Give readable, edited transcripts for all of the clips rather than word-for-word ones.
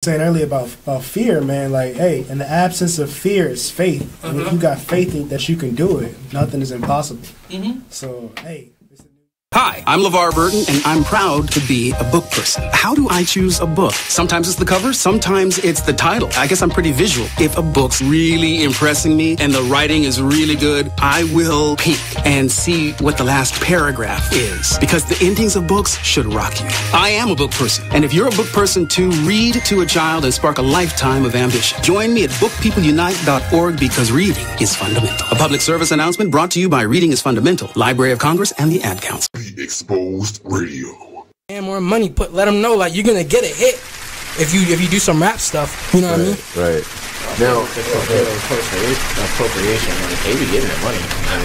Saying earlier about fear, man, like, hey, in the absence of fear is faith. And if you got faith in that you can do it, nothing is impossible. So, hey. Hi, I'm LeVar Burton, and I'm proud to be a book person. How do I choose a book? Sometimes it's the cover, sometimes it's the title. I guess I'm pretty visual. If a book's really impressing me and the writing is really good, I will peek and see what the last paragraph is, because the endings of books should rock you. I am a book person, and if you're a book person too, read to a child and spark a lifetime of ambition. Join me at bookpeopleunite.org, because reading is fundamental. A public service announcement brought to you by Reading is Fundamental, Library of Congress, and the Ad Council. Exposed Radio. And more money, let them know, like, you're gonna get a hit if you do some rap stuff. You know what I mean? Right. Now, appropriation, like, they be getting that money.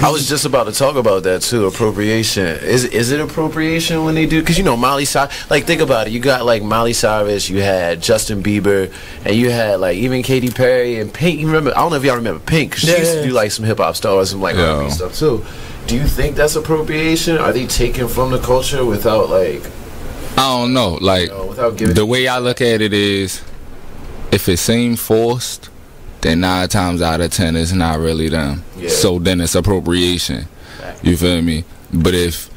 I was just about to talk about that too. Appropriation. Is it appropriation when they do? Because, you know, Miley Cyrus. Like, think about it. You got like Miley Cyrus. You had Justin Bieber, and you had like even Katy Perry and Pink. You remember? I don't know if y'all remember Pink. 'Cause she used to do like some hip hop stuff or some like R&B stuff too. Do you think that's appropriation? Are they taking from the culture without, like... I don't know. Like, without giving... The way I look at it is, if it seems forced, then 9 times out of 10 it's not really them. Yeah. So then it's appropriation. You feel me? But if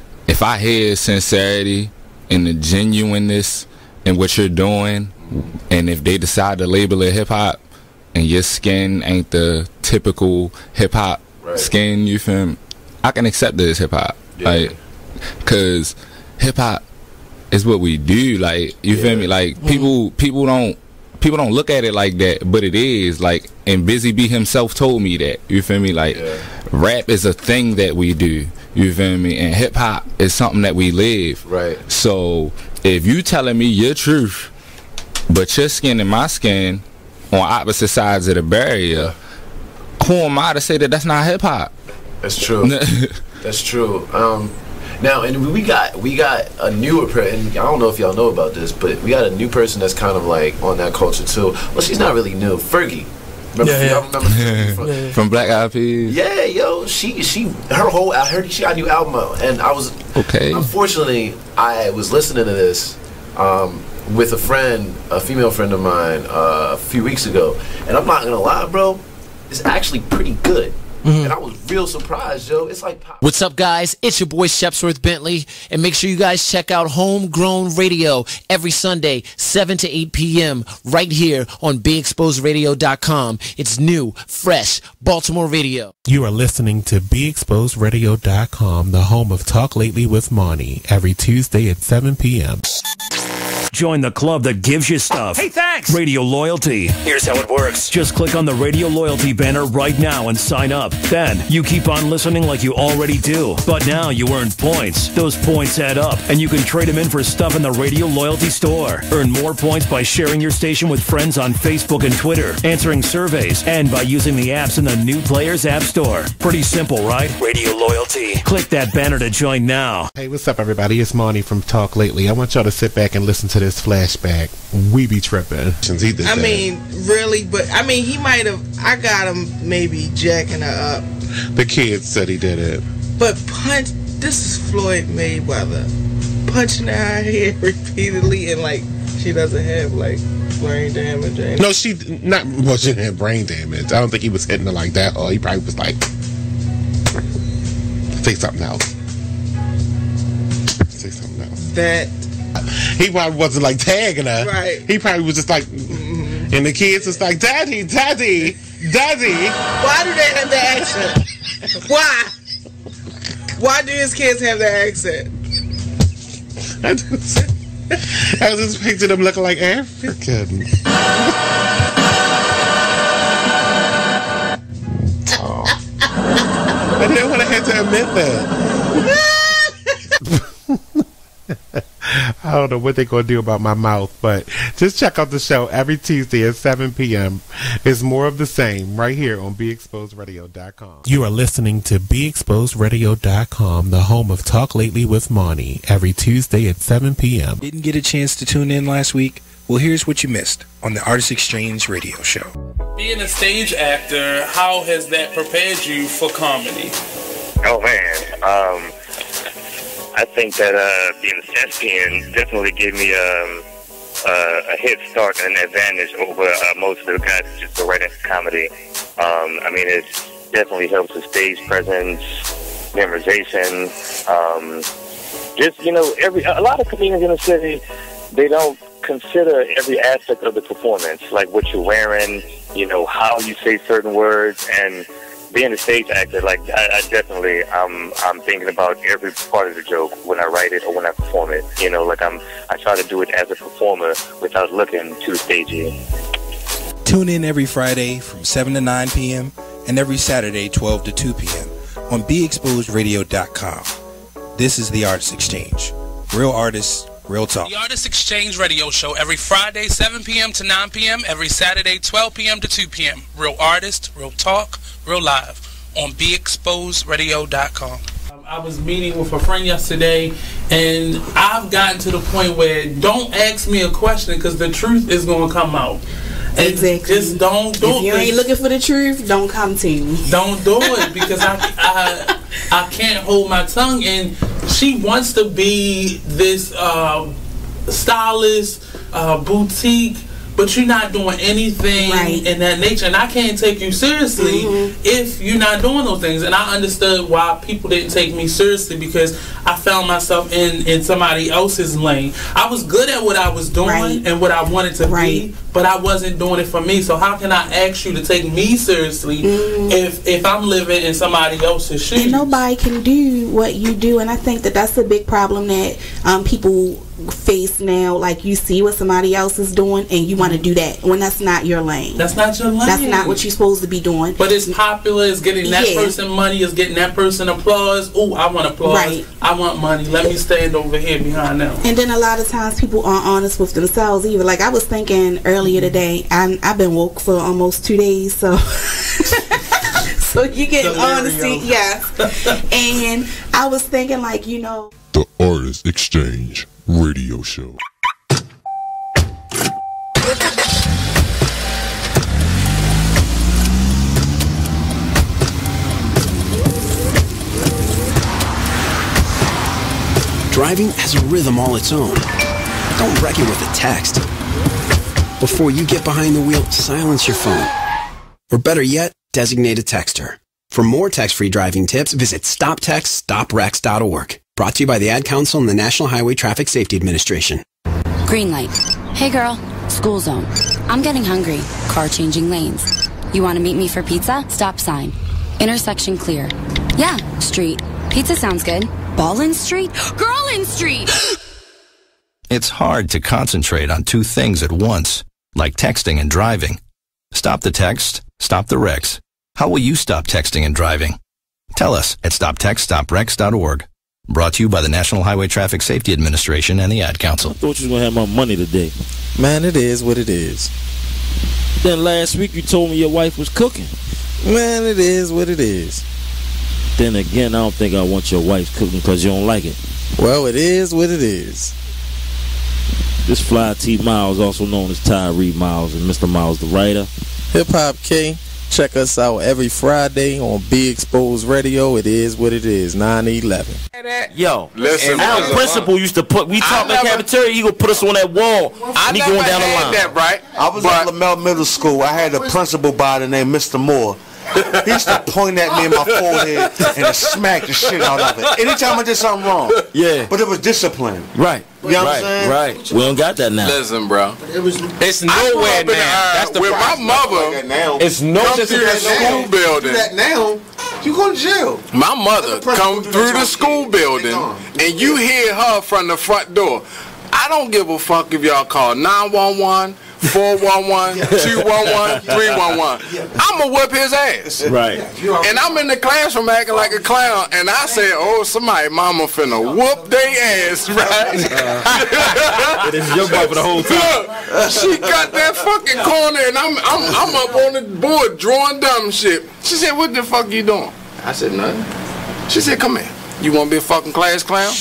I hear sincerity and the genuineness in what you're doing, and if they decide to label it hip-hop, and your skin ain't the typical hip-hop skin, you feel me? I can accept this hip hop, like, cause hip hop is what we do. Like, you feel me? Like, people don't look at it like that, but it is. Like, and Busy B himself told me that. You feel me? Like, rap is a thing that we do. You feel me? And hip hop is something that we live. Right. So if you telling me your truth, but your skin and my skin on opposite sides of the barrier, who am I to say that that's not hip hop? That's true. That's true. Now, and we got a newer person. I don't know if y'all know about this, but we got a new person that's kind of like on that culture too. Well, she's not really new. Fergie. Remember from Black Eyed Peas. Yeah, yo, I heard she got a new album out, and I was Unfortunately, I was listening to this with a female friend of mine, a few weeks ago, and I'm not gonna lie, bro, it's actually pretty good. And I was real surprised, yo. It's like pop. What's up, guys? It's your boy Shepsworth Bentley, and make sure you guys check out Homegrown Radio every Sunday, 7 to 8 p.m. right here on BeExposedRadio.com. It's new, fresh Baltimore radio. You are listening to BeExposedRadio.com, the home of Talk Lately with Monty, every Tuesday at 7 p.m. Join the club that gives you stuff. Hey, thanks! Radio Loyalty. Here's how it works. Just click on the Radio Loyalty banner right now and sign up. Then, you keep on listening like you already do. But now you earn points. Those points add up, and you can trade them in for stuff in the Radio Loyalty store. Earn more points by sharing your station with friends on Facebook and Twitter, answering surveys, and by using the apps in the New Players App Store. Pretty simple, right? Radio Loyalty. Click that banner to join now. Hey, what's up, everybody? It's Monty from Talk Lately. I want y'all to sit back and listen to this flashback. We be tripping. I mean, really, but I mean, he might have. I got him maybe jacking her up. The kids said he did it. But this is Floyd Mayweather punching her head repeatedly, and like she doesn't have like brain damage. No, she didn't have brain damage. I don't think he was hitting her like that. Or he probably was like, say something else. Say something else. That. He probably wasn't like tagging her. Right. He probably was just like, and the kids was like, Daddy, Daddy, Daddy. Why do they have the accent? Why? Why do his kids have the accent? I just pictured them looking like African. Oh. I didn't want to have to admit that. I don't know what they're going to do about my mouth, but just check out the show every Tuesday at 7 p.m. It's more of the same right here on BeExposedRadio.com. You are listening to BeExposedRadio.com, the home of Talk Lately with Monty, every Tuesday at 7 p.m. Didn't get a chance to tune in last week? Well, here's what you missed on the Artist Exchange radio show. Being a stage actor, how has that prepared you for comedy? Oh, man. I think that being a thespian definitely gave me a head start and an advantage over most of the guys who just go right into comedy. I mean, it definitely helps with stage presence, memorization. Just, you know, a lot of comedians in the city, they don't consider every aspect of the performance, like what you're wearing, you know, how you say certain words, and being a stage actor, like I definitely, I'm thinking about every part of the joke when I write it or when I perform it. You know, like I try to do it as a performer without looking too stagey. Tune in every Friday from 7 to 9 p.m. and every Saturday 12 to 2 p.m. on BeExposedRadio.com. This is the Artist Exchange. Real artists, real talk. The Artist Exchange radio show every Friday 7 p.m. to 9 p.m. every Saturday 12 p.m. to 2 p.m. Real artists, real talk, real live on BeExposedRadio.com. I was meeting with a friend yesterday, and I've gotten to the point where don't ask me a question because the truth is going to come out. Exactly. Just don't do it. If you ain't looking for the truth, don't come to me. Don't do it because I can't hold my tongue. And she wants to be this stylist, boutique, but you're not doing anything in that nature. And I can't take you seriously if you're not doing those things. And I understood why people didn't take me seriously because I found myself in somebody else's lane. I was good at what I was doing and what I wanted to be, but I wasn't doing it for me. So how can I ask you to take me seriously if I'm living in somebody else's shoes? And nobody can do what you do. And I think that that's a big problem that people face now. Like, you see what somebody else is doing and you want to do that when that's not your lane. That's not your lane. That's not what you're supposed to be doing. But it's popular. It's getting that person money. It's getting that person applause. Oh, I want applause. I want money. Let me stand over here behind them. And then a lot of times people aren't honest with themselves either. Like, I was thinking earlier today, I've been woke for almost 2 days, so so you get honesty, and I was thinking, like, you know, the Artist Exchange radio show. Driving has a rhythm all its own. Don't wreck it with a text. Before you get behind the wheel, silence your phone. Or better yet, designate a texter. For more text-free driving tips, visit stoptextstoprex.org. Brought to you by the Ad Council and the National Highway Traffic Safety Administration. Green light. Hey girl, school zone. I'm getting hungry. Car changing lanes. You want to meet me for pizza? Stop sign. Intersection clear. Yeah, street. Pizza sounds good. Ballin' Street? Girlin' Street! It's hard to concentrate on two things at once, like texting and driving. Stop the text, stop the wrecks. How will you stop texting and driving? Tell us at stoptextstoprex.org. Brought to you by the National Highway Traffic Safety Administration and the Ad Council. I thought you was going to have my money today. Man, it is what it is. Then last week you told me your wife was cooking. Man, it is what it is. Then again, I don't think I want your wife cooking because you don't like it. Well, it is what it is. This Fly T Miles, also known as Tyree Miles, and Mr. Miles, the writer. Hip Hop K. Check us out every Friday on Be Exposed Radio. It is what it is. 9/11. Yo, listen. Our principal used to put. We talk in the cafeteria. He would put us on that wall. I and he never going down the had line. that, right? I was at Lamell Middle School. I had a principal by the name Mr. Moore. He used to point at me in my forehead and smack the shit out of it. Anytime I did something wrong. Yeah. But it was discipline. Right. You know what I'm saying? Right. We don't got that now. Listen, bro. It's nowhere now. That's the with my problem. mother. It's no come through the school building. that now, you going to jail. My mother come through the school building and you hear her from the front door. I don't give a fuck if y'all call 911, 411, 211, 311. I'ma whip his ass. Right. And I'm in the classroom acting like a clown, and I said, "Oh, somebody, mama finna whoop they ass, right?" It is your wife for the whole time. Look, she got that fucking corner, and I'm up on the board drawing dumb shit. She said, "What the fuck you doing?" I said, "Nothing." She said, "Come here. You want to be a fucking class clown?"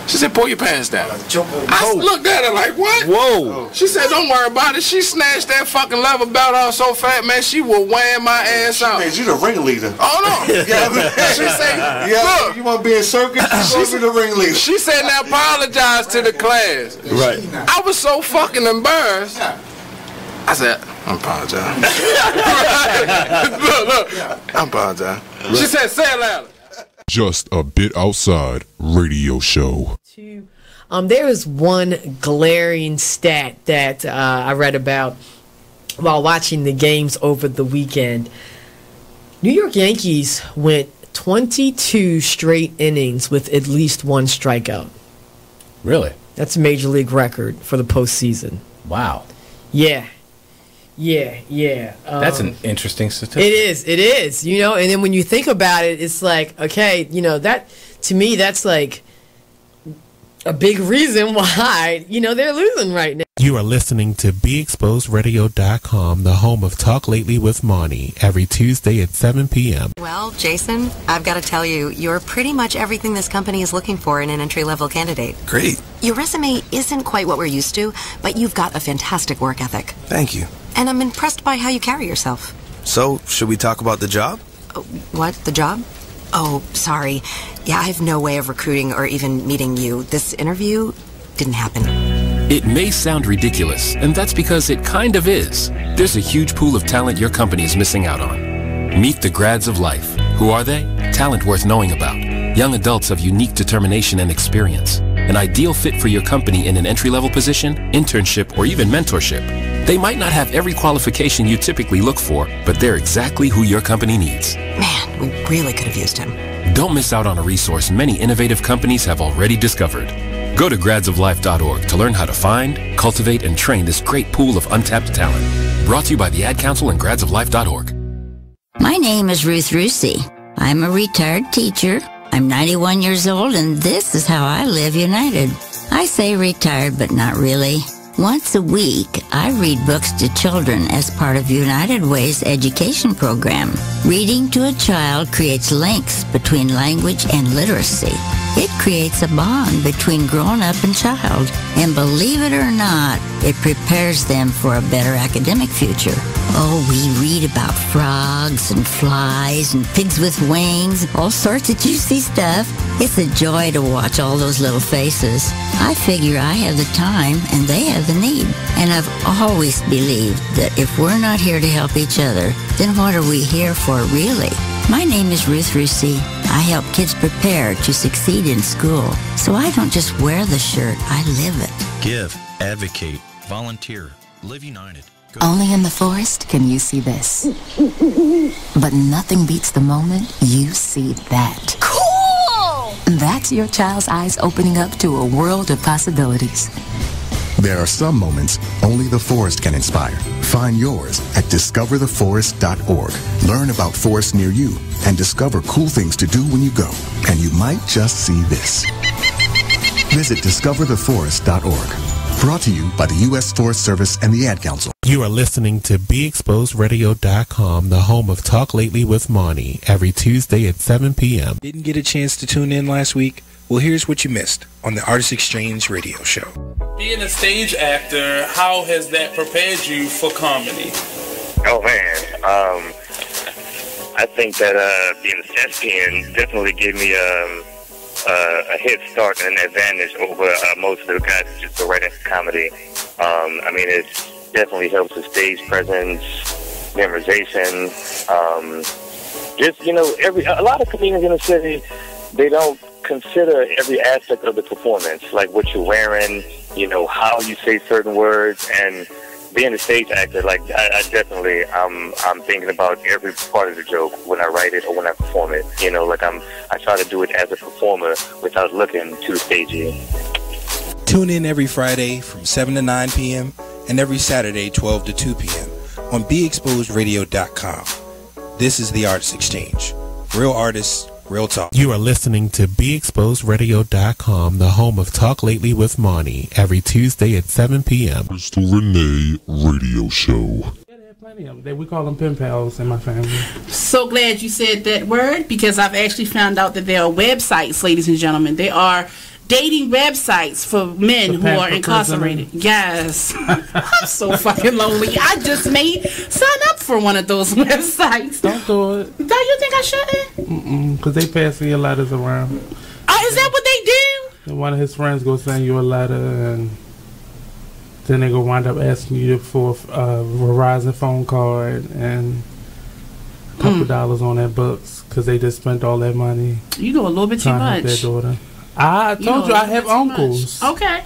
She said, pull your pants down. I looked at her like, what? Whoa. She said, don't worry about it. She snatched that fucking leather belt off so fat, man, she will wham my ass out. Man, you the ringleader. Oh, no. She said, look. You want to be in circus? You be the ringleader. She said, now apologize to the class. Right. I was so fucking embarrassed. I said, I apologize. Look, I apologize. She said, say it louder. Just a Bit Outside radio show. There is one glaring stat that I read about while watching the games over the weekend. New York Yankees went 22 straight innings with at least one strikeout. Really? That's a major league record for the postseason. Wow. Yeah. That's an interesting statistic. It is, you know, and then when you think about it, it's like, okay, you know, that, to me, that's like a big reason why, you know, they're losing right now. You are listening to BeExposedRadio.com, the home of Talk Lately with Monty, every Tuesday at 7 p.m. Well, Jason, I've got to tell you, you're pretty much everything this company is looking for in an entry-level candidate. Great. Your resume isn't quite what we're used to, but you've got a fantastic work ethic. Thank you. And I'm impressed by how you carry yourself. So, should we talk about the job? What? The job? Oh, sorry. Yeah, I have no way of recruiting or even meeting you. This interview didn't happen. It may sound ridiculous, and that's because it kind of is. There's a huge pool of talent your company is missing out on. Meet the grads of life. Who are they? Talent worth knowing about. Young adults of unique determination and experience. An ideal fit for your company in an entry-level position, internship, or even mentorship. They might not have every qualification you typically look for, but they're exactly who your company needs. Man, we really could have used him. Don't miss out on a resource many innovative companies have already discovered. Go to gradsoflife.org to learn how to find, cultivate, and train this great pool of untapped talent. Brought to you by the Ad Council and gradsoflife.org. My name is Ruth Rusi. I'm a retired teacher. I'm 91 years old, and this is how I live United. I say retired, but not really. Once a week, I read books to children as part of United Way's education program. Reading to a child creates links between language and literacy. It creates a bond between grown-up and child. And believe it or not, it prepares them for a better academic future. Oh, we read about frogs and flies and pigs with wings, all sorts of juicy stuff. It's a joy to watch all those little faces. I figure I have the time and they have the need. And I've always believed that if we're not here to help each other, then what are we here for really? My name is Ruth Rusi. I help kids prepare to succeed in school. So I don't just wear the shirt, I live it. Give, advocate, volunteer, live united. Only in the forest can you see this. But nothing beats the moment you see that. Cool! That's your child's eyes opening up to a world of possibilities. There are some moments only the forest can inspire. Find yours at discovertheforest.org. Learn about forests near you and discover cool things to do when you go. And you might just see this. Visit discovertheforest.org. Brought to you by the U.S. Forest Service and the Ad Council. You are listening to BeExposedRadio.com, the home of Talk Lately with Monty, every Tuesday at 7 p.m. Didn't get a chance to tune in last week? Well, here's what you missed on the Artist Exchange radio show. Being a stage actor, how has that prepared you for comedy? Oh, man. I think that being a thespian definitely gave me a head start and an advantage over most of the guys who just go right into comedy. I mean, it definitely helps with stage presence, memorization. Just, you know, a lot of comedians in the city, they don't consider every aspect of the performance, like what you're wearing, you know, how you say certain words, and being a stage actor, like I definitely, I'm thinking about every part of the joke when I write it or when I perform it. You know, like I try to do it as a performer without looking too stagey. Tune in every Friday from 7 to 9 p.m. and every Saturday 12 to 2 p.m. on BeExposedRadio.com. This is the Artist Exchange. Real artists, real talk. You are listening to BeExposedRadio.com, the home of Talk Lately with Monty, every Tuesday at 7 p.m. Mr. Renee Radio Show. Plenty of them. We call them pen pals in my family. So glad you said that word, because I've actually found out that there are websites, ladies and gentlemen. There are dating websites for men who are incarcerated. Yes. I'm so fucking lonely. I just sign up for one of those websites. Don't do it. Don't you think I shouldn't? Because they passing your letters around. Oh, is that what they do? And one of his friends go send you a letter, and then they go wind up asking you for a Verizon phone card and a couple dollars on their books because they just spent all that money. You know a little bit too much. Their daughter. I told you I have uncles. Okay.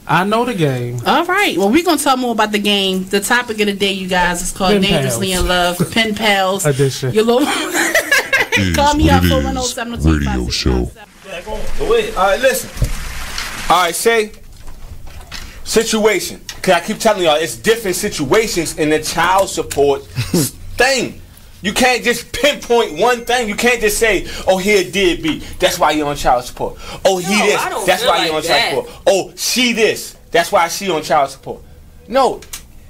I know the game. All right. Well, we're going to talk more about the game. The topic of the day, you guys, is called Dangerously in Love. Pen Pals. Edition. Your little... Call me up for 107 radio show. Go ahead. All right, listen. All right, say situation. Because I keep telling y'all, it's different situations in the child support thing. You can't just pinpoint one thing. You can't just say, oh, here did be. That's why you're on child support. Oh, he this. That's why you're on child support. Oh, she this. That's why she on child support. No.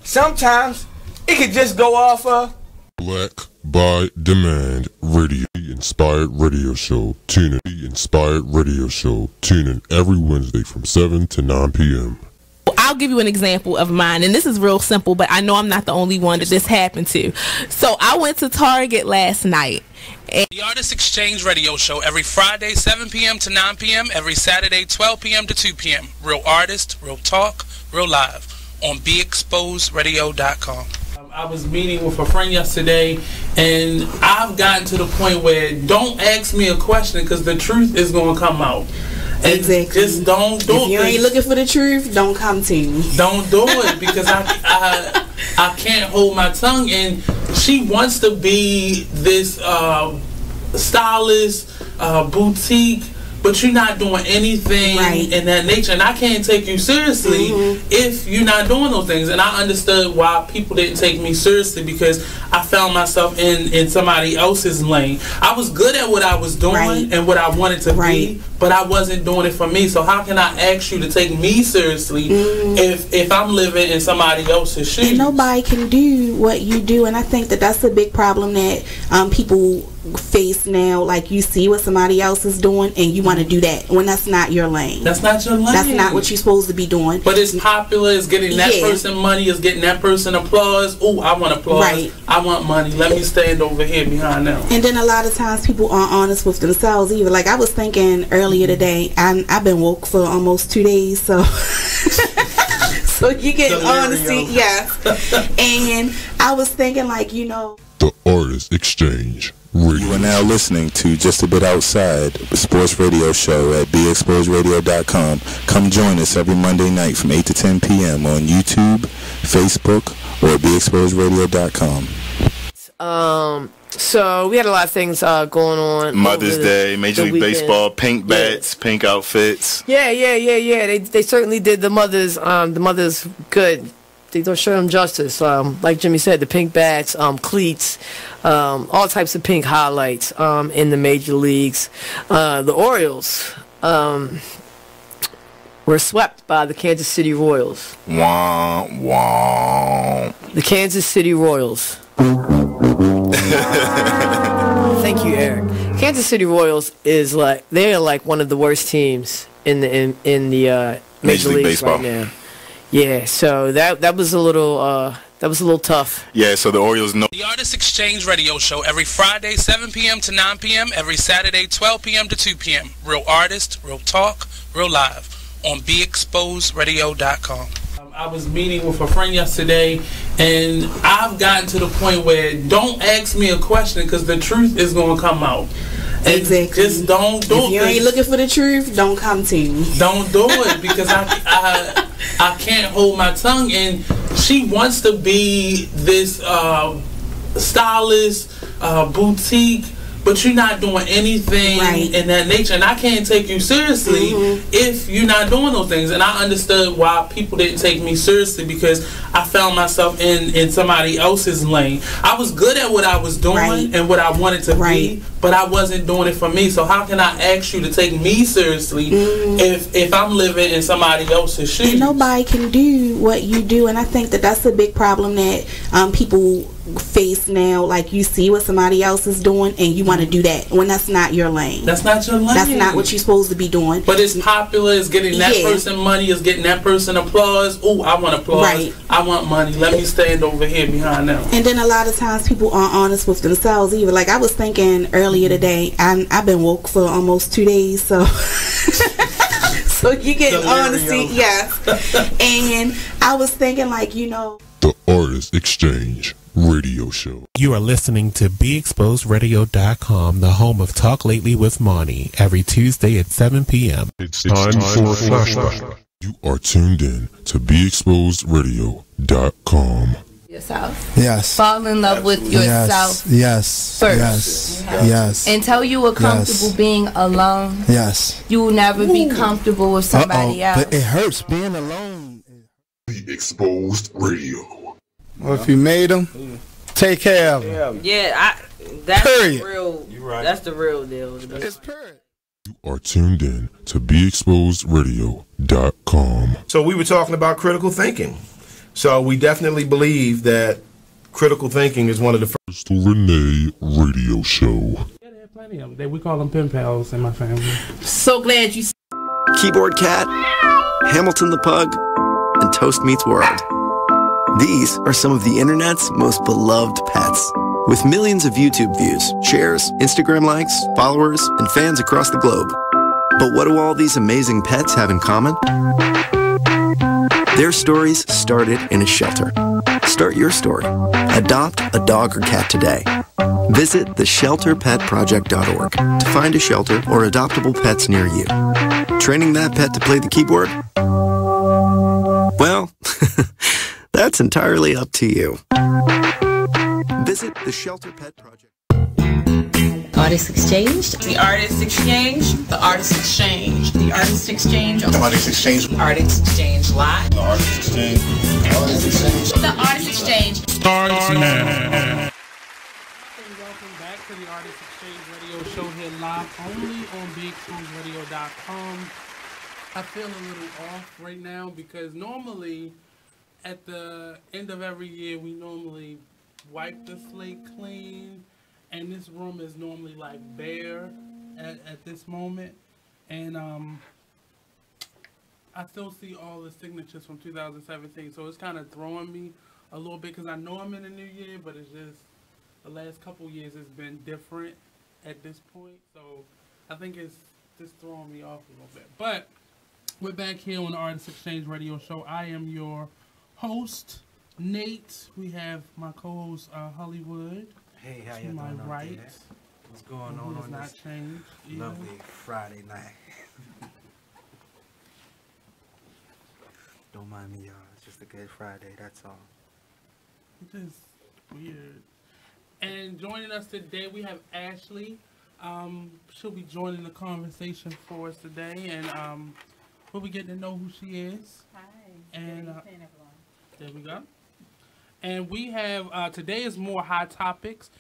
Sometimes it could just go off of Black by Demand Radio. Inspired Radio Show. Tune in. Inspired Radio Show. Tune in every Wednesday from 7 to 9 p.m. I'll give you an example of mine, and this is real simple, but I know I'm not the only one that this happened to. So I went to Target last night. The Artist Exchange Radio Show every Friday 7 p.m. to 9 p.m. every Saturday 12 p.m. to 2 p.m. Real artist, real talk, real live on BeExposedRadio.com. I was meeting with a friend yesterday, and I've gotten to the point where don't ask me a question because the truth is going to come out. Exactly. Just don't do it. If you ain't looking for the truth, don't come to me. Don't do it because I can't hold my tongue. And she wants to be this stylist, boutique, but you're not doing anything in that nature. And I can't take you seriously if you're not doing those things. And I understood why people didn't take me seriously because I found myself in somebody else's lane. I was good at what I was doing and what I wanted to be, but I wasn't doing it for me. So how can I ask you to take me seriously if I'm living in somebody else's shoes? And nobody can do what you do. And I think that that's a big problem that people face now. Like, you see what somebody else is doing and you want to do that when that's not your lane. That's not your lane. That's not what you're supposed to be doing. But it's popular. It's getting that person money. It's getting that person applause. Oh, I want applause. I want money. Let me stand over here behind them. And then a lot of times people aren't honest with themselves either. Like, I was thinking earlier today, I've been woke for almost 2 days, so so you get honesty, and I was thinking, like, you know, the Artist Exchange Radio. You are now listening to Just a Bit Outside, a sports radio show at BeExposedRadio.com. Come join us every Monday night from 8 to 10 p.m. on YouTube, Facebook, or BeExposedRadio.com. So we had a lot of things going on. Mother's Day, Major League Baseball, pink bats, pink outfits. Yeah. They certainly did the mothers good. They don't show them justice. Like Jimmy said, the pink bats, cleats, all types of pink highlights in the major leagues. The Orioles were swept by the Kansas City Royals. Wah, wah. The Kansas City Royals. Thank you, Eric. Kansas City Royals is they're like one of the worst teams in the major leagues baseball right now. Yeah, so that was a little tough. Yeah, so the Orioles know. The Artist Exchange Radio Show every Friday 7 p.m. to 9 p.m. every Saturday 12 p.m. to 2 p.m. Real artist, real talk, real live on BeExposedRadio.com. I was meeting with a friend yesterday, and I've gotten to the point where don't ask me a question because the truth is going to come out. Exactly. Just don't do it. If you ain't looking for the truth, don't come to me. Don't do it because I can't hold my tongue. And she wants to be this stylist, boutique, but you're not doing anything in that nature. And I can't take you seriously if you're not doing those things. And I understood why people didn't take me seriously because I found myself in somebody else's lane. I was good at what I was doing and what I wanted to be, but I wasn't doing it for me. So how can I ask you to take me seriously if I'm living in somebody else's shoes? And nobody can do what you do. And I think that that's a big problem that people face now, like you see what somebody else is doing and you want to do that when that's not your lane. That's not your lane. That's not what you're supposed to be doing. But it's popular. It's getting that person money. It's getting that person applause. Oh, I want applause. Right. I want money. Let me stand over here behind them. And then a lot of times people aren't honest with themselves either. Like I was thinking earlier today, I've been woke for almost 2 days, so so you get honesty, yes. And I was thinking, like, you know, The Artist Exchange Radio Show. You are listening to BeExposedRadio.com, the home of Talk Lately with Monty, every Tuesday at 7 p.m. It's time for a flashback. You are tuned in to BeExposedRadio.com. Yourself. Yes. Fall in love with yourself. Yes. First. Yes. Yes. Until you are comfortable being alone. Yes. You will never be comfortable with somebody else. But it hurts being alone. Be Exposed Radio. Well, if you made them, take care of them. Yeah, that's Period. the real. That's the real deal. It's period. You are tuned in to BeExposedRadio.com. So we were talking about critical thinking. So we definitely believe that critical thinking is one of the first. Renee Radio Show. Yeah, there are plenty of them. We call them pen pals in my family. So glad you. Keyboard Cat, Hamilton the Pug, and Toast Meets World. These are some of the internet's most beloved pets. With millions of YouTube views, shares, Instagram likes, followers, and fans across the globe. But what do all these amazing pets have in common? Their stories started in a shelter. Start your story. Adopt a dog or cat today. Visit theshelterpetproject.org to find a shelter or adoptable pets near you. Training that pet to play the keyboard? Well, that's entirely up to you. Visit the Shelter Pet Project. Artist Exchange. The Artist Exchange. The Artist Exchange. The Artist Exchange. The Artist Exchange. The Artist Exchange Live. The Artist Exchange. The Artist Exchange. The Artist Exchange. Starts now. Welcome back to the Artist Exchange Radio Show here live only on BeExposedRadio.com. I feel a little off right now because normally at the end of every year we normally wipe the slate clean, and this room is normally like bare at this moment, and I still see all the signatures from 2017, so it's kind of throwing me a little bit because I know I'm in a new year, but it's just the last couple years has been different at this point, so I think it's just throwing me off a little bit. But we're back here on the Artist Exchange Radio Show. I am your host, Nate. We have my co-host, HullyWood. Hey, how to you my doing right. There? What's going on this this changed lovely Friday night? Don't mind me, y'all. It's just a good Friday, that's all. It's just weird. And joining us today, we have Ashley. She'll be joining the conversation for us today, and we'll be getting to know who she is. Hi. And there we go. And we have today is more hot topics.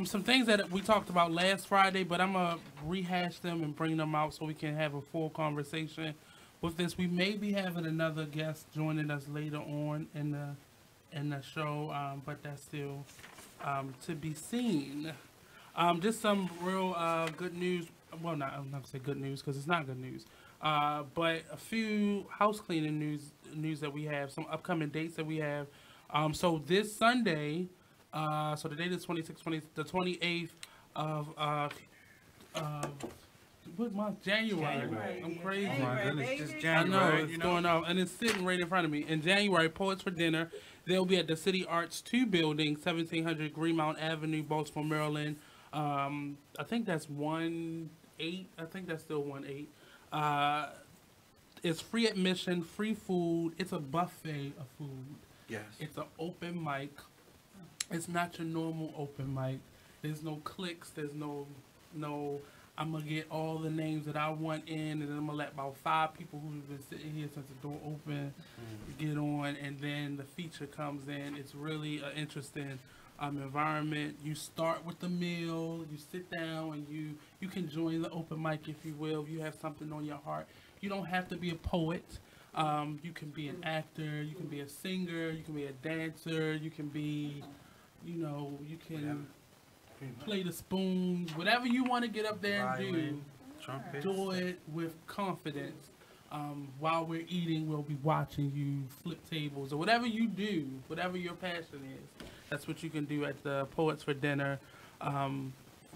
Some things that we talked about last Friday, but I'm gonna rehash them and bring them out so we can have a full conversation with this. We may be having another guest joining us later on in the show, but that's still to be seen. Just some real good news. Well, I'm not gonna say good news because it's not good news. But a few house cleaning news that we have, some upcoming dates that we have. So this Sunday, so the date is the 28th of what month? January. I'm crazy. My goodness, just I January. know, it's going off, and it's sitting right in front of me. In January, Poets for Dinner. They'll be at the City Arts 2 building, 1700 Greenmount Avenue, Baltimore, Maryland. I think that's 1-8. I think that's still 1-8. It's free admission, free food. It's a buffet of food. Yes. It's an open mic. It's not your normal open mic. There's no clicks. There's no. I'm gonna get all the names that I want in, and then I'm gonna let about 5 people who've been sitting here since the door open get on, and then the feature comes in. It's really an interesting environment. You start with the meal. You sit down, and you can join the open mic if you will. If you have something on your heart, you don't have to be a poet. You can be an actor. You can be a singer. You can be a dancer. You can be You know, you can play the spoons, whatever you want to get up there and do it with confidence. While we're eating, we'll be watching you flip tables or whatever you do, whatever your passion is. That's what you can do at the Poets for Dinner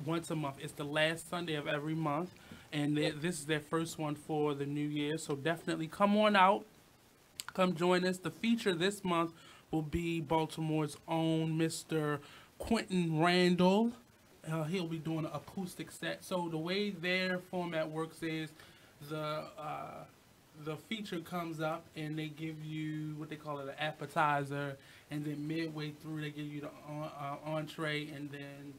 once a month. It's the last Sunday of every month, and this is their first one for the new year. So definitely come on out. Come join us. The feature this month will be Baltimore's own Mr. Quentin Randall. He'll be doing an acoustic set. So the way their format works is the feature comes up and they give you what they call it, an appetizer, and then midway through they give you the entree, and then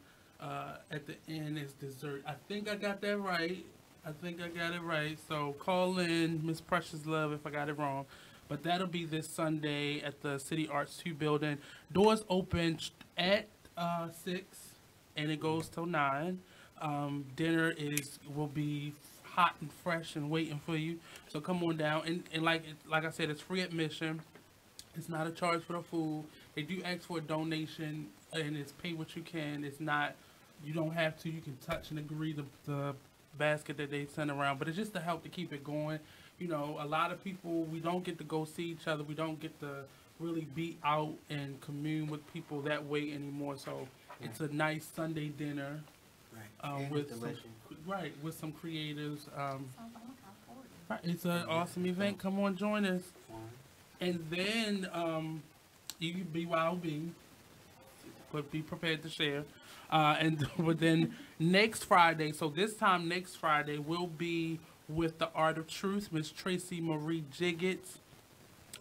at the end is dessert. I think I got that right. So call in, Miss Precious Love, if I got it wrong. But that'll be this Sunday at the City Arts 2 building. Doors open at 6 and it goes till 9. Dinner will be hot and fresh and waiting for you. So come on down. And like I said, it's free admission. It's not a charge for the food. They do ask for a donation, and it's pay what you can. It's not, you don't have to. You can touch and agree the basket that they send around, but it's just to help to keep it going. You know, a lot of people, we don't get to go see each other. We don't get to really be out and commune with people that way anymore. So it's a nice Sunday dinner with some creatives. It's an awesome event. Come on, join us. And then you can BYOB, but be prepared to share. But then next Friday, so this time next Friday, we'll be with the Art of Truth, Miss Tracy Marie Jiggets,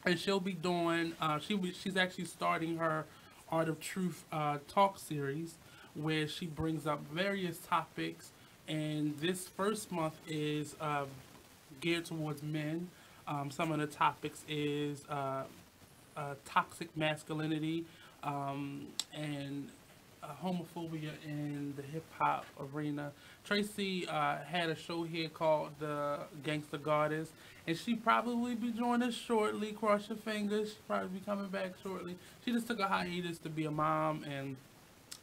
and she'll be doing. She's actually starting her Art of Truth talk series, where she brings up various topics. And this first month is geared towards men. Some of the topics is toxic masculinity and homophobia in the hip-hop arena. Tracy had a show here called The Gangster Goddess, and she probably be joining us shortly. Cross your fingers. She'll probably be coming back shortly. She just took a hiatus to be a mom, and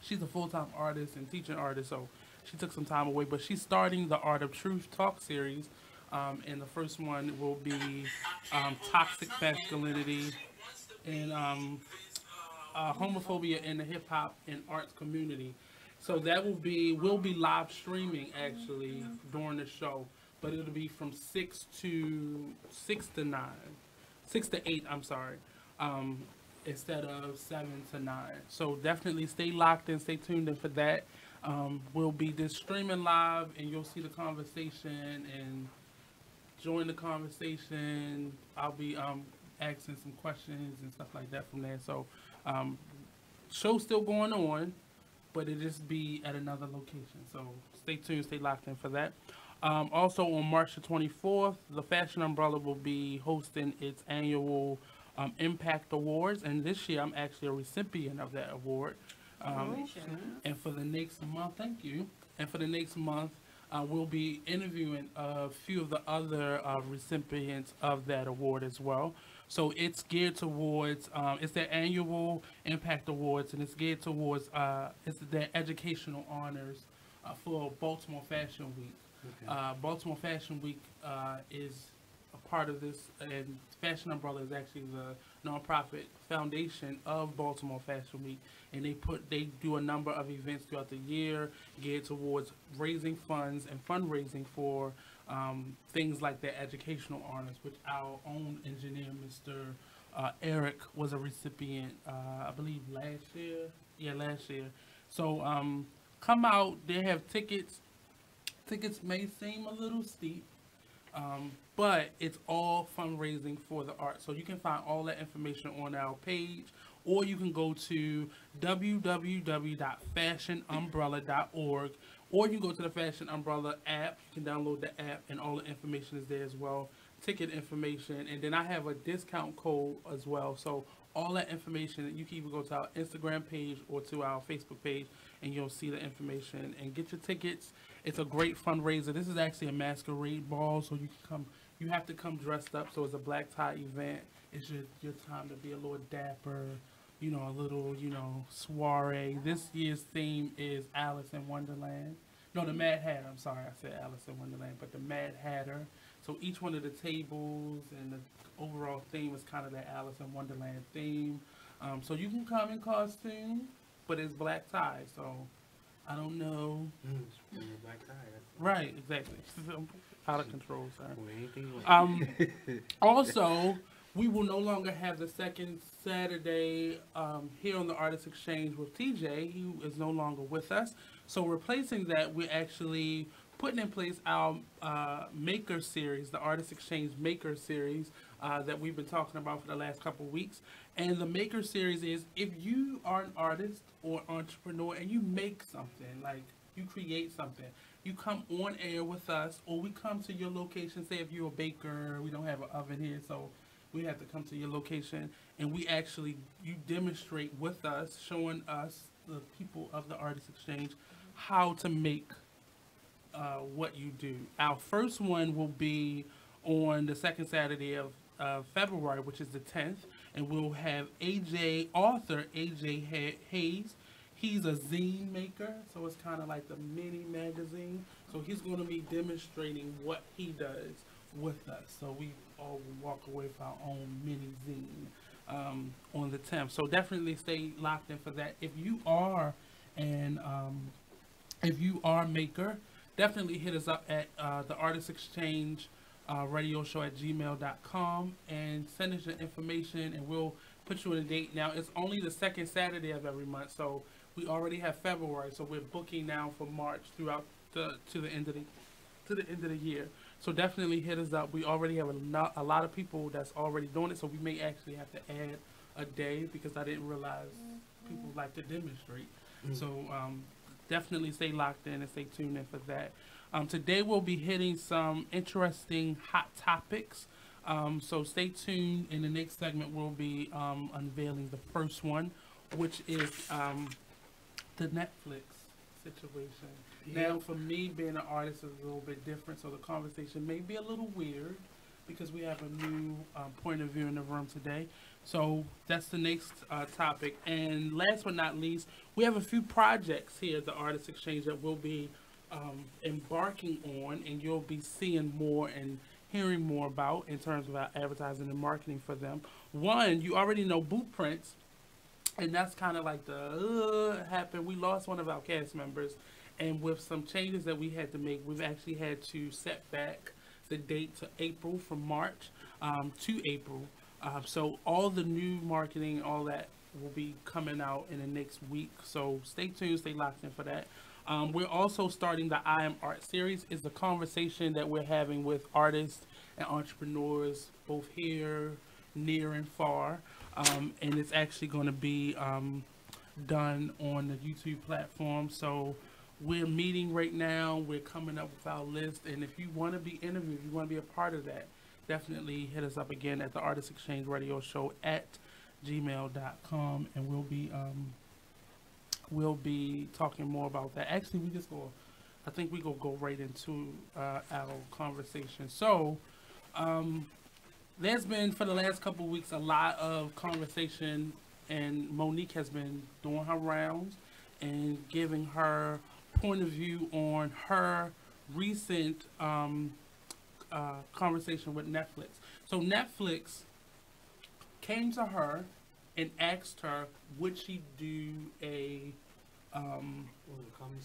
she's a full-time artist and teaching artist, so she took some time away. But she's starting the Art of Truth talk series, and the first one will be toxic masculinity and homophobia in the hip hop and arts community. So that we'll be live streaming actually during the show, but it'll be from 6 to 8. I'm sorry, instead of 7 to 9. So definitely stay locked in, stay tuned in for that. We'll be just streaming live, and you'll see the conversation and join the conversation. I'll be asking some questions and stuff like that from there. So show's still going on, but it'll just be at another location. So stay tuned, stay locked in for that. Also on March the 24th, the Fashion Umbrella will be hosting its annual Impact Awards, and this year I'm actually a recipient of that award. And for the next month, thank you. And for the next month, we'll be interviewing a few of the other recipients of that award as well. So it's geared towards, it's their annual Impact Awards, and it's geared towards, it's their educational honors for Baltimore Fashion Week. Okay. Baltimore Fashion Week is a part of this, and Fashion Umbrella is actually the nonprofit foundation of Baltimore Fashion Week, and they do a number of events throughout the year geared towards raising funds and fundraising for things like their educational honors, which our own engineer, Mr. Eric, was a recipient, I believe last year. Yeah, last year. So come out. They have tickets. Tickets may seem a little steep, but it's all fundraising for the art. So you can find all that information on our page, or you can go to www.fashionumbrella.org, or you can go to the Fashion Umbrella app. You can download the app, and all the information is there as well. Ticket information, and then I have a discount code as well. So all that information, you can either go to our Instagram page or to our Facebook page, and you'll see the information and get your tickets. It's a great fundraiser. This is actually a masquerade ball, so you can come. You have to come dressed up. So it's a black tie event. It's your time to be a little dapper, a little, soiree. This year's theme is Alice in Wonderland. No, the Mad Hatter. I'm sorry, I said Alice in Wonderland, but the Mad Hatter. So each one of the tables and the overall theme is kind of that Alice in Wonderland theme. So you can come in costume, but it's black tie. So I don't know. Black tie. Right, exactly. Out of control, sir. Also, we will no longer have the second Saturday here on the Artist Exchange with TJ. He is no longer with us. So replacing that, we're actually putting in place our Maker Series, the Artist Exchange Maker Series that we've been talking about for the last couple of weeks. And the Maker Series is if you are an artist or entrepreneur and you make something, like you create something, you come on air with us, or we come to your location. Say if you're a baker, we don't have an oven here, so we have to come to your location, and you demonstrate with us, showing us, the people of the Artist Exchange, how to make what you do. Our first one will be on the second Saturday of February, which is the 10th, and we'll have author AJ Hayes. He's a zine maker, so it's kind of like the mini magazine. So he's going to be demonstrating what he does with us. So we all will walk away with our own mini zine on the 10th. So definitely stay locked in for that. If you are a maker, definitely hit us up at the Artist Exchange radio show at gmail.com and send us your information, and we'll put you in a date. Now, it's only the second Saturday of every month, so we already have February, so we're booking now for March throughout to the end of the year. So definitely hit us up. We already have a lot of people that's already doing it, so we may actually have to add a day, because I didn't realize people like to demonstrate. So definitely stay locked in and stay tuned in for that. Today we'll be hitting some interesting hot topics. So stay tuned. In the next segment, we'll be unveiling the first one, which is the Netflix situation. Yeah. Now, for me, being an artist is a little bit different, so the conversation may be a little weird because we have a new point of view in the room today. So that's the next topic. And last but not least, we have a few projects here at the Artist Exchange that we'll be embarking on, and you'll be seeing more and hearing more about in terms of our advertising and marketing for them. One, you already know Blueprints, and that's kind of like the happened. We lost one of our cast members, and with some changes that we had to make, we've actually had to set back the date to April, from March to April. So all the new marketing, all that will be coming out in the next week. So stay tuned, stay locked in for that. We're also starting the I Am Art series. It's the conversation that we're having with artists and entrepreneurs, both here, near and far. And it's actually going to be done on the YouTube platform. So we're meeting right now. We're coming up with our list. And if you want to be interviewed, if you want to be a part of that, definitely hit us up again at the Artist Exchange Radio Show at gmail.com, and we'll be talking more about that. Actually, I think we're gonna go right into our conversation. So there's been, for the last couple of weeks, a lot of conversation, and Monique has been doing her rounds and giving her point of view on her recent conversation with Netflix. So Netflix came to her and asked her, would she do a comedy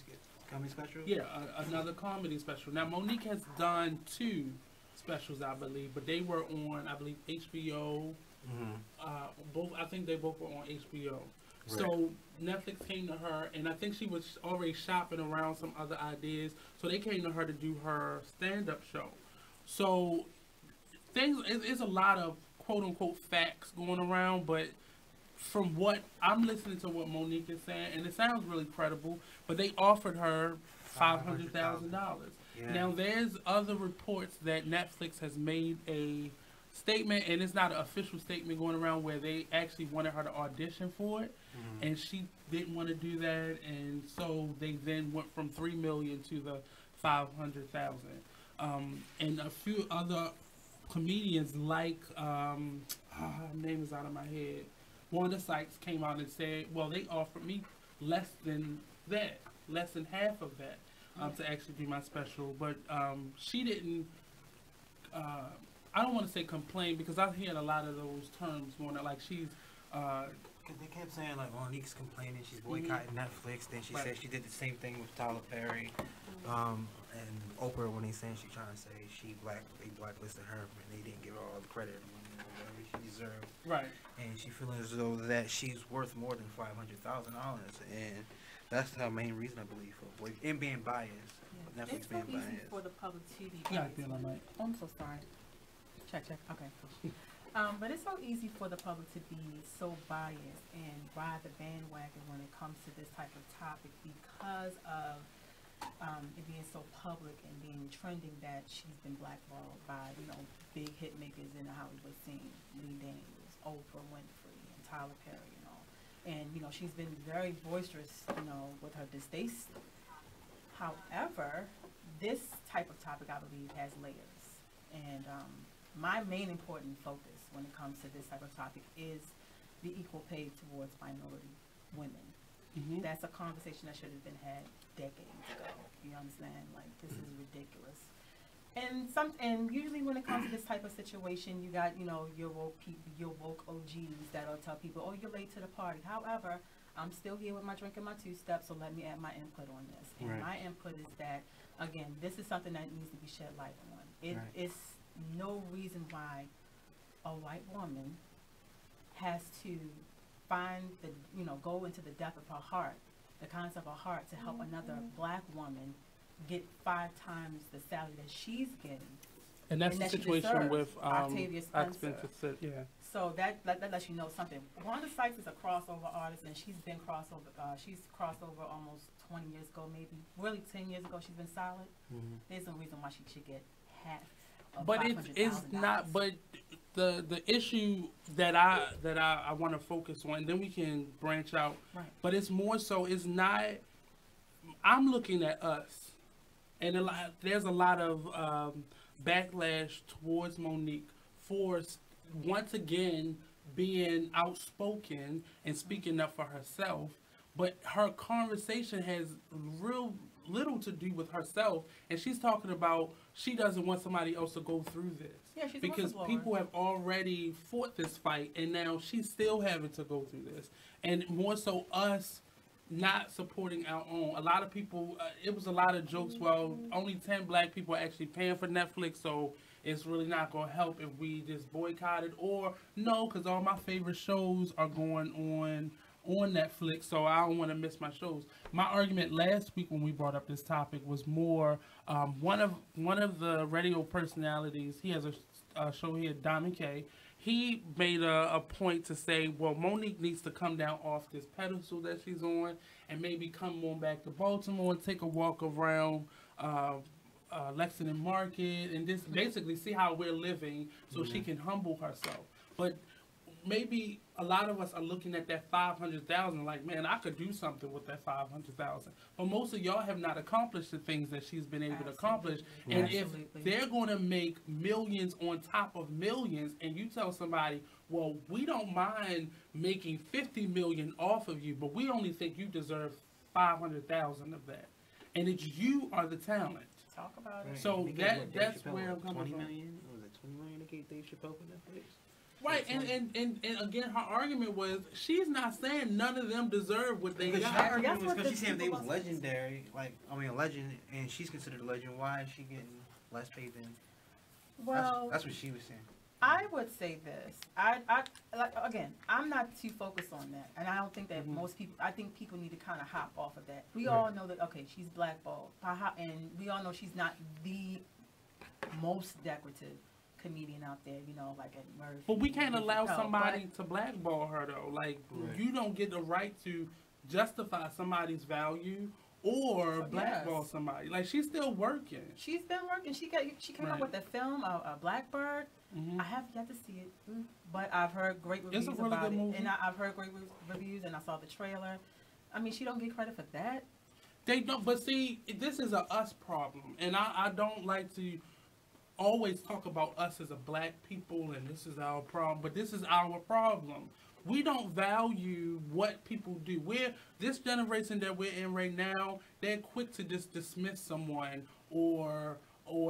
special? Yeah, another comedy special. Now, Monique has done 2 specials, I believe, but they were on, I believe, HBO. I think they both were on HBO. Right. So Netflix came to her, and I think she was already shopping around some other ideas. So they came to her to do her stand-up show. So it's a lot of quote-unquote facts going around, but from what I'm listening to what Monique is saying, and it sounds really credible, but they offered her $500,000. Yeah. Now, there's other reports that Netflix has made a statement, and it's not an official statement going around, where they actually wanted her to audition for it, and she didn't want to do that, and so they then went from $3 million to the $500,000. And a few other comedians, like her name is out of my head, Wanda Sykes came out and said, well, they offered me less than half of that to actually be my special. But she didn't, I don't want to say complain, because I've heard a lot of those terms more like she's... Because they kept saying, like, Monique's complaining, she's boycotting Netflix. Then she said she did the same thing with Tyler Perry. And Oprah, when they saying she trying to say they blacklisted her and they didn't give her all the credit or whatever she deserved. Right. And she feeling as though that she's worth more than $500,000. And that's her main reason, I believe, for and being biased. Yeah. Netflix it's being so easy biased. for the public to be Yeah, biased. Oh, I'm so sorry. Check. Okay, cool. But it's so easy for the public to be so biased and ride the bandwagon when it comes to this type of topic because of it being so public and being trending that she's been blackballed by, big hit makers in the Hollywood scene, Lee Daniels, Oprah Winfrey, and Tyler Perry, And, she's been very boisterous, with her distaste. However, this type of topic, I believe, has layers. And my main important focus when it comes to this type of topic is the equal pay towards minority women. Mm-hmm. That's a conversation that should have been had decades ago. You understand? Like, this is ridiculous. And usually when it comes to this type of situation, you got, your woke people, your woke OGs that'll tell people, oh, you're late to the party. However, I'm still here with my drink and my two-step, so let me add my input on this. And my input is that, again, this is something that needs to be shed light on. It's no reason why a white woman has to find go into the depth of her heart, the kindness of her heart, to help another black woman get 5 times the salary that she's getting. And that's the situation with Octavia Spencer. Yeah. So that lets you know something. Wanda Sykes is a crossover artist, and she's been crossover. She's crossed over almost 20 years ago, maybe really 10 years ago. She's been solid. Mm-hmm. There's no reason why she should get half. But it's not. But the issue that I want to focus on, and then we can branch out. Right. But it's more so. It's not. I'm looking at us, and there's a lot of backlash towards Monique for once again being outspoken and speaking up for herself. But her conversation has real little to do with herself, and she's talking about she doesn't want somebody else to go through this. Yeah, she's because people have already fought this fight, and now she's still having to go through this. And more so us not supporting our own. A lot of people, it was a lot of jokes, well, only 10 black people are actually paying for Netflix, so it's really not going to help if we just boycott it. Or no, because all my favorite shows are going on Netflix, so I don't want to miss my shows. My argument last week when we brought up this topic was more one of the radio personalities. He has a show here, Damonn. He made a point to say, well, Monique needs to come down off this pedestal that she's on and maybe come on back to Baltimore and take a walk around Lexington Market and just basically see how we're living so she can humble herself. But maybe a lot of us are looking at that 500,000 like, man, I could do something with that 500,000. But most of y'all have not accomplished the things that she's been able to accomplish. And if they're going to make millions on top of millions, and you tell somebody, well, we don't mind making 50 million off of you, but we only think you deserve 500,000 of that, and it's you are the talent. Talk about it. So that's where I'm coming from. 20 million? Was it 20 million to get Dave Chappelle for Netflix? Right, and again, her argument was she's not saying none of them deserve what they got. Her argument was because she's saying they was legendary, a legend, and she's considered a legend. Why is she getting less paid than? Well, that's what she was saying. I would say this. Again, I'm not too focused on that, and I don't think that most people. I think people need to kind of hop off of that. We all know that. Okay, she's blackballed, and we all know she's not the most decorative comedian out there, like Eddie Murphy. But we can't allow somebody to blackball her though. Like you don't get the right to justify somebody's value or blackball somebody. Like she's still working. She's been working. She came up with a film, Blackbird. I have yet to see it, but I've heard great reviews about it, and I've heard great reviews, and I saw the trailer. I mean, she don't get credit for that. They don't. But see, this is a us problem, and I don't like to always talk about us as a black people and this is our problem, but this is our problem. we don't value what people do. This generation that we're in right now, they're quick to just dismiss someone or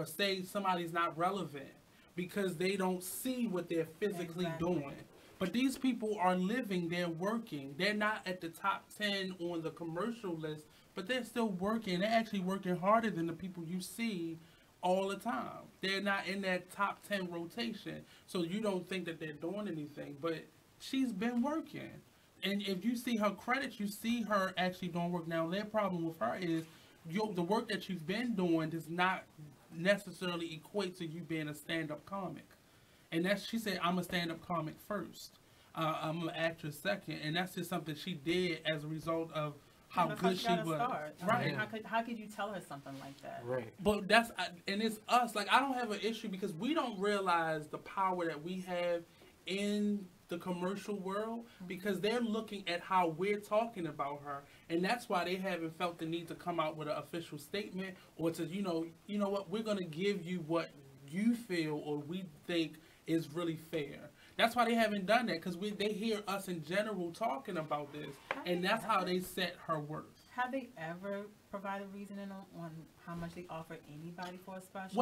say somebody's not relevant because they don't see what they're physically doing. But these people are living, they're working. They're not at the top 10 on the commercial list, but they're still working. They're actually working harder than the people you see all the time. They're not in that top 10 rotation. So you don't think that they're doing anything, but she's been working. And if you see her credits, you see her actually doing work. Now, their problem with her is the work that you've been doing does not necessarily equate to you being a stand-up comic. And she said, I'm a stand-up comic first. I'm an actress second. And that's just something she did as a result of how good she was. Right. I mean, how could you tell her something like that? Right. But and it's us. Like, I don't have an issue because we don't realize the power that we have in the commercial world because they're looking at how we're talking about her, and that's why they haven't felt the need to come out with an official statement or to, you know what, we're going to give you what you feel or we think is really fair. That's why they haven't done that, because they hear us in general talking about this, and that's how they set her worth. Have they ever provided reasoning on how much they offer anybody for a special?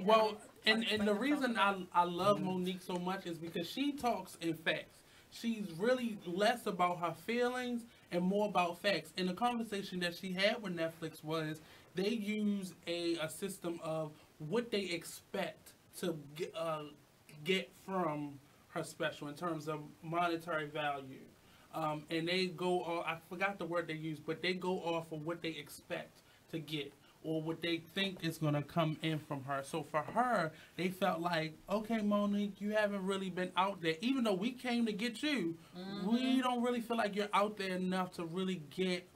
Well, and the reason I love Monique so much is because she talks in facts. She's really less about her feelings and more about facts. And the conversation that she had with Netflix was they use a system of what they expect to get from her special in terms of monetary value. And they go off, I forgot the word they used, but they go off of what they expect to get or what they think is going to come in from her. So for her, they felt like, okay, Monique, you haven't really been out there. Even though we came to get you, we don't really feel like you're out there enough to really get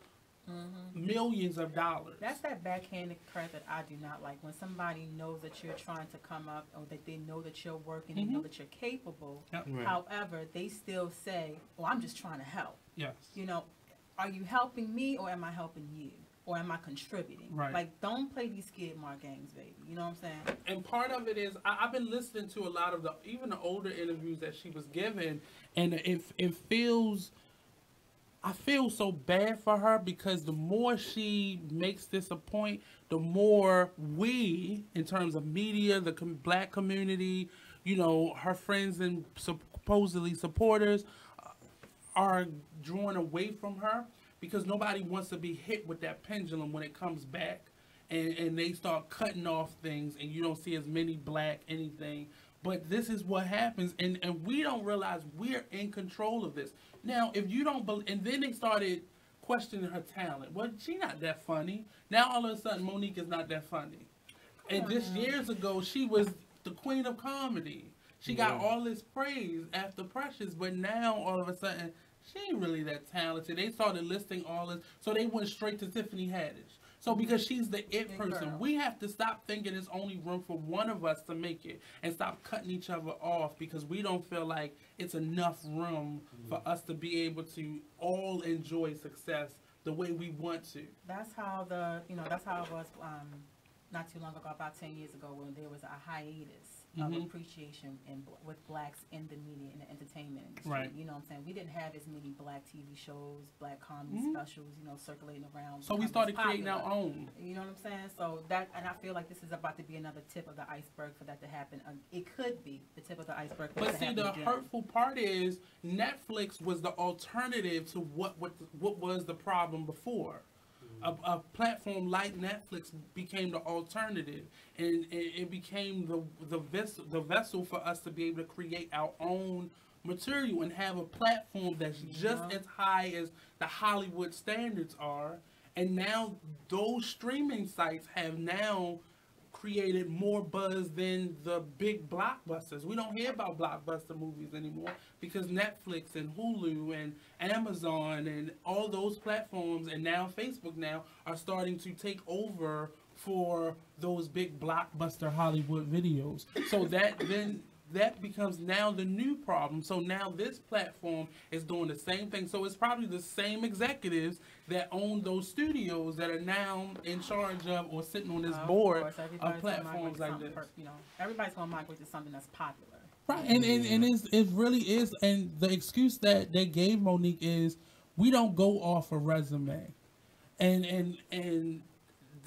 millions of dollars. That's that backhanded credit that I do not like. When somebody knows that you're trying to come up or that they know that you're working, they know that you're capable. Yep. Right. However, they still say, oh, I'm just trying to help. Yes. You know, are you helping me or am I helping you? Or am I contributing? Right. Like, don't play these skid mark games, baby. You know what I'm saying? And part of it is, I've been listening to a lot of even the older interviews that she was given, and it feels... I feel so bad for her because the more she makes this a point, the more we, in terms of media, the black community, you know, her friends and supposedly supporters are drawn away from her because nobody wants to be hit with that pendulum when it comes back and they start cutting off things and you don't see as many black anything. But this is what happens, and we don't realize we're in control of this. Now, if you don't believe, and then they started questioning her talent. Well, she's not that funny. Now, all of a sudden, Monique is not that funny. And just years ago, she was the queen of comedy. She got all this praise after Precious, but now, all of a sudden, she ain't really that talented. They started listing all this, so they went straight to Tiffany Haddish. So because she's the it person, we have to stop thinking there's only room for one of us to make it and stop cutting each other off because we don't feel like it's enough room for us to be able to all enjoy success the way we want to. That's how that's how it was not too long ago, about 10 years ago, when there was a hiatus of appreciation with blacks in the media and the entertainment industry. Right. You know what I'm saying? We didn't have as many black TV shows, black comedy specials, circulating around. So we started creating our own. You know what I'm saying? So and I feel like this is about to be another tip of the iceberg for that to happen. It could be the tip of the iceberg. But see, the hurtful part is Netflix was the alternative to what was the problem before. A platform like Netflix became the alternative, and it became the vessel for us to be able to create our own material and have a platform that's just as high as the HullyWood standards are. And now those streaming sites have now created more buzz than the big blockbusters. We don't hear about blockbuster movies anymore because Netflix and Hulu and Amazon and all those platforms and now Facebook now are starting to take over for those big blockbuster Hollywood videos. So that becomes now the new problem. So now this platform is doing the same thing. So it's probably the same executives that own those studios that are now in charge of or sitting on this board of platforms like this. Everybody's going to migrate to something that's popular. Right, and it really is, and the excuse that they gave Monique is we don't go off a resume, and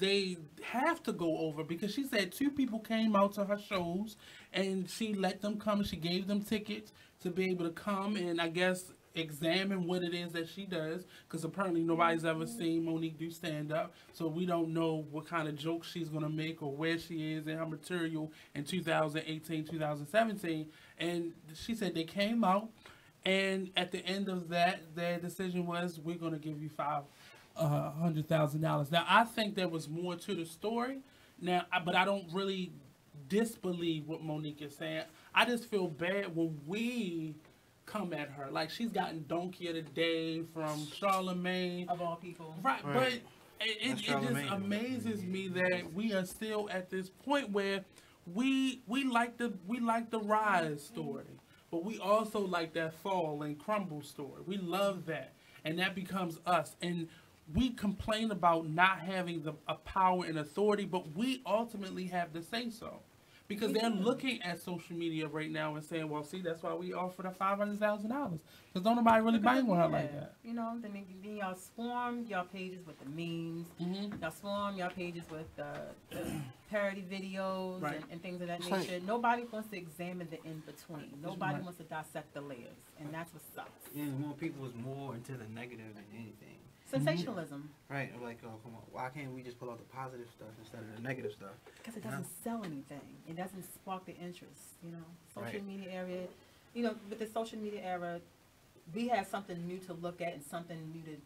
they have to go over because she said 2 people came out to her shows and she let them come. She gave them tickets to be able to come and I guess examine what it is that she does, because apparently nobody's ever seen Monique do stand-up, so we don't know what kind of jokes she's going to make or where she is in her material in 2018, 2017. And she said they came out, and at the end of that, their decision was, we're going to give you $500,000. Now, I think there was more to the story, but I don't really disbelieve what Monique is saying. I just feel bad when we come at her. Like, she's gotten Donkey of the Day from Charlemagne. Of all people. Right. But it just amazes me that we are still at this point where we like the rise story, but we also like that fall and crumble story. We love that, and that becomes us. And we complain about not having a power and authority, but we ultimately have the say-so. Because they're looking at social media right now and saying, well, see, that's why we offered her $500,000. Because don't nobody really bang with her like that. You know, then y'all swarm y'all pages with the memes. Y'all swarm y'all pages with the parody videos and things of that nature. Nobody wants to examine the in-between. Nobody wants to dissect the layers. And that's what sucks. Yeah, more people is more into the negative than anything. Sensationalism. Right, like, oh, come on, why can't we just pull out the positive stuff instead of the negative stuff? Because it doesn't sell anything. It doesn't spark the interest, you know. Social media area, you know, with the social media era, we have something new to look at and something new to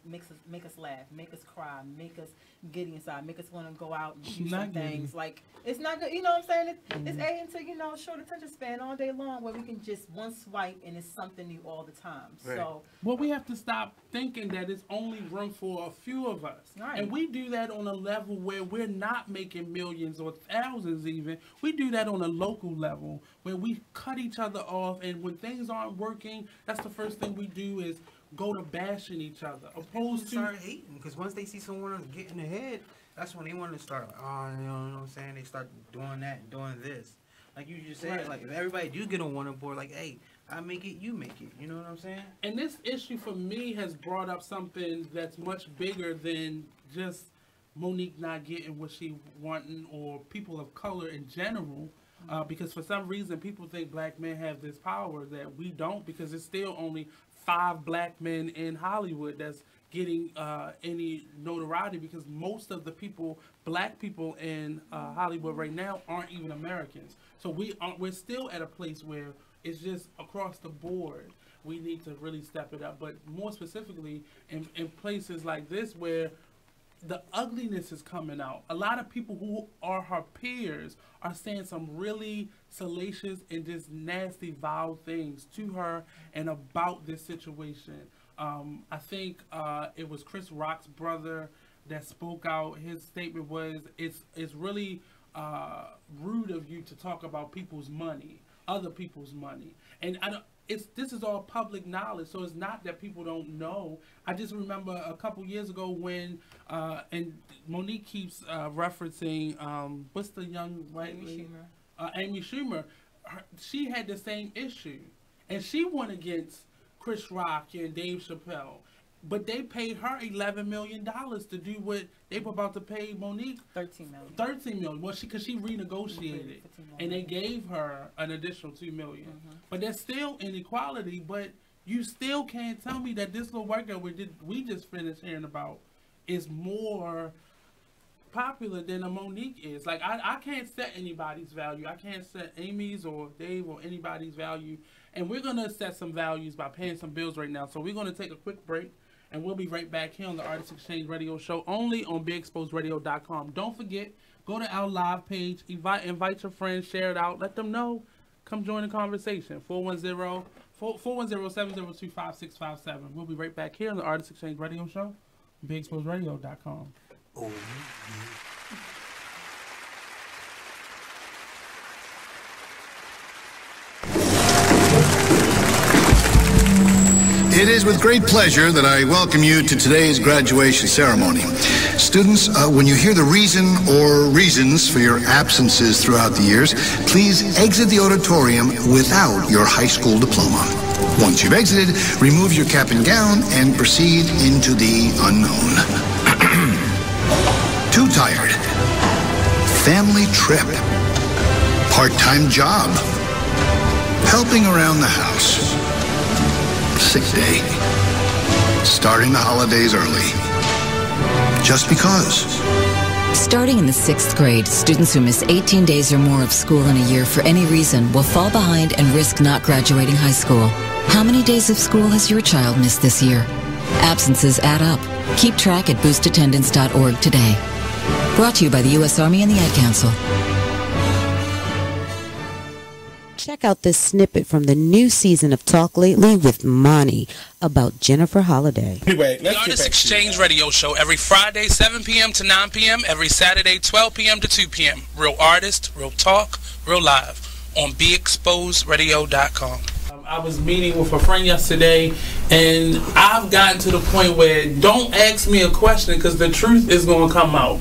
make us laugh, make us cry, make us giddy inside, make us want to go out and do some things. Like, it's not good, you know what I'm saying? It's adding to, you know, short attention span all day long where we can just one swipe and it's something new all the time. So, well, we have to stop thinking that it's only room for a few of us. And we do that on a level where we're not making millions or thousands even. We do that on a local level where we cut each other off, and when things aren't working, that's the first thing we do is go to bashing each other. Opposed to start hating, because once they see someone else getting ahead, that's when they want to start. Oh, you know what I'm saying? They start doing that, and doing this. Like you just said, like if everybody do get on one board, like, hey, I make it, you make it. You know what I'm saying? And this issue for me has brought up something that's much bigger than just Monique not getting what she wanting, or people of color in general. Because for some reason people think black men have this power that we don't, because it's still only 5 black men in Hollywood that's getting any notoriety, because most of the black people in Hollywood right now aren't even Americans. So we're still at a place where it's just across the board. We need to really step it up, but more specifically in places like this where the ugliness is coming out. A lot of people who are her peers are saying some really salacious and just nasty, vile things to her and about this situation. I think it was Chris Rock's brother that spoke out. His statement was, it's really rude of you to talk about people's money, other people's money. And this is all public knowledge, so it's not that people don't know. I just remember a couple years ago when, and Monique keeps referencing, what's the young white lady? Amy Schumer. She had the same issue, and she went against Chris Rock and Dave Chappelle. But they paid her $11 million to do what they were about to pay Monique. $13 million. $13 million. Well, because she renegotiated, and they gave her an additional $2 million. But there's still inequality. But you still can't tell me that this little white girl we just finished hearing about is more popular than a Monique is. Like, I can't set anybody's value. I can't set Amy's or Dave or anybody's value. And we're going to set some values by paying some bills right now. So we're going to take a quick break. And we'll be right back here on the Artist Exchange Radio Show, only on BeExposedRadio.com. Don't forget, go to our live page, invite your friends, share it out, let them know. Come join the conversation. 410-702-5657. We'll be right back here on the Artist Exchange Radio Show, BeExposedRadio.com. Oh, It is with great pleasure that I welcome you to today's graduation ceremony. Students, when you hear the reason or reasons for your absences throughout the years, please exit the auditorium without your high school diploma. Once you've exited, remove your cap and gown and proceed into the unknown. Too tired. Family trip. Part-time job. Helping around the house. Sick day. Starting the holidays early. Just because. Starting in the 6th grade, students who miss 18 days or more of school in a year for any reason will fall behind and risk not graduating high school. How many days of school has your child missed this year? Absences add up. Keep track at boostattendance.org today. Brought to you by the U.S. Army and the Ad Council. Check out this snippet from the new season of Talk Lately with Monty about Jennifer Holliday. Anyway, the Artist Exchange radio show every Friday, 7 p.m. to 9 p.m., every Saturday, 12 p.m. to 2 p.m. Real artist, real talk, real live on BeExposedRadio.com. I was meeting with a friend yesterday, and I've gotten to the point where don't ask me a question because the truth is going to come out.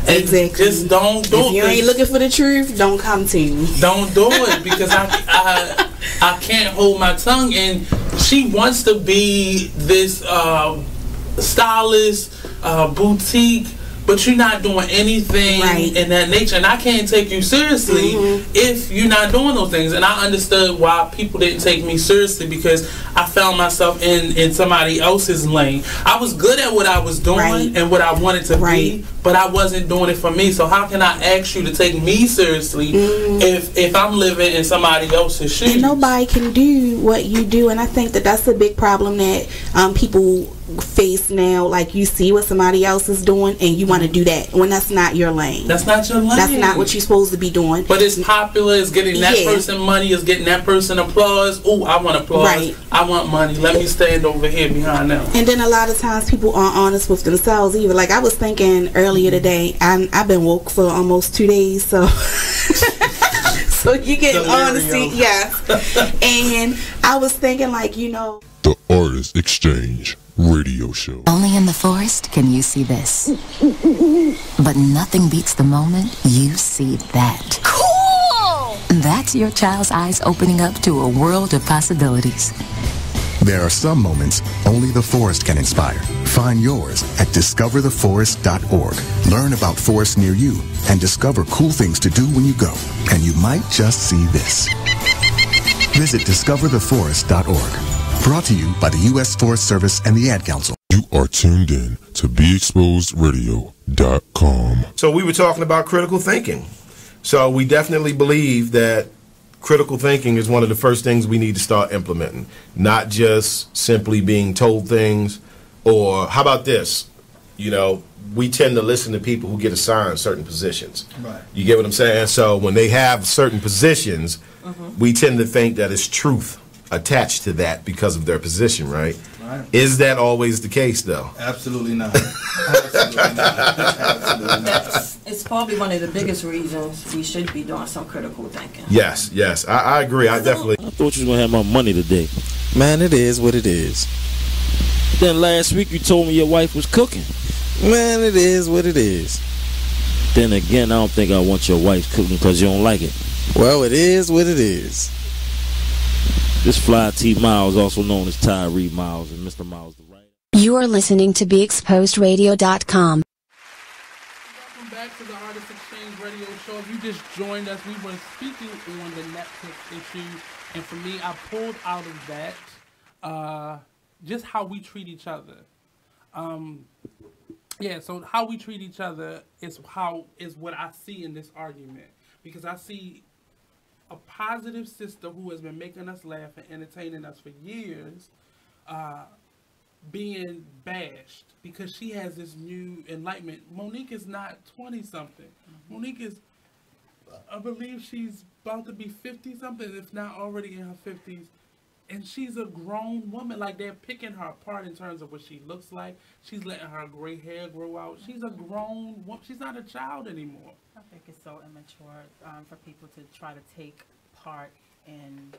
Exactly. Just don't do it. If you ain't looking for the truth, don't come to me. Don't do it because I can't hold my tongue. And she wants to be this stylist, boutique, but you're not doing anything in that nature. And I can't take you seriously if you're not doing those things. And I understood why people didn't take me seriously because I found myself in somebody else's lane. I was good at what I was doing and what I wanted to be, but I wasn't doing it for me. So how can I ask you to take me seriously if I'm living in somebody else's shoes? And nobody can do what you do. And I think that that's a big problem that people face now. Like, you see what somebody else is doing and you want to do that when that's not your lane. That's not your lane. That's not what you're supposed to be doing. But it's popular. It's getting that person money. It's getting that person applause. Oh, I want applause. I want money. Let me stand over here behind them. And then a lot of times people aren't honest with themselves either. Like, I was thinking earlier today, I've been woke for almost 2 days, so so you get honesty, and I was thinking, like, you know, the Artist Exchange radio show. Only in the forest can you see this. But nothing beats the moment you see that. Cool! That's your child's eyes opening up to a world of possibilities. There are some moments only the forest can inspire. Find yours at discovertheforest.org. Learn about forests near you and discover cool things to do when you go. And you might just see this. Visit discovertheforest.org. Brought to you by the U.S. Forest Service and the Ad Council. You are tuned in to BeExposedRadio.com. So we were talking about critical thinking. So we definitely believe that critical thinking is one of the first things we need to start implementing, not just simply being told things. Or how about this? You know, we tend to listen to people who get assigned certain positions. Right. You get what I'm saying? So when they have certain positions, we tend to think that it's truth attached to that because of their position, right? Right. Is that always the case, though? Absolutely not. Absolutely not. Absolutely not. It's probably one of the biggest reasons we should be doing some critical thinking. Yes, yes, I agree. I definitely. I thought you was gonna have my money today. Man, it is what it is. Then last week you told me your wife was cooking. Man, it is what it is. Then again, I don't think I want your wife cooking because you don't like it. Well, it is what it is. This Fly T Miles, also known as Tyree Miles, and Mr. Miles the writer. You are listening to BeExposedRadio.com. Welcome back to the Artist Exchange radio show. If you just joined us, we were speaking on the Netflix issue, and for me, I pulled out of that just how we treat each other. So how we treat each other is what I see in this argument, because I see a positive sister who has been making us laugh and entertaining us for years being bashed because she has this new enlightenment. Monique is not 20-something. Monique is, I believe she's about to be 50-something, if not already in her 50s. And she's a grown woman. Like, they're picking her apart in terms of what she looks like. She's letting her gray hair grow out. She's a grown woman. She's not a child anymore. I think it's so immature for people to try to take part in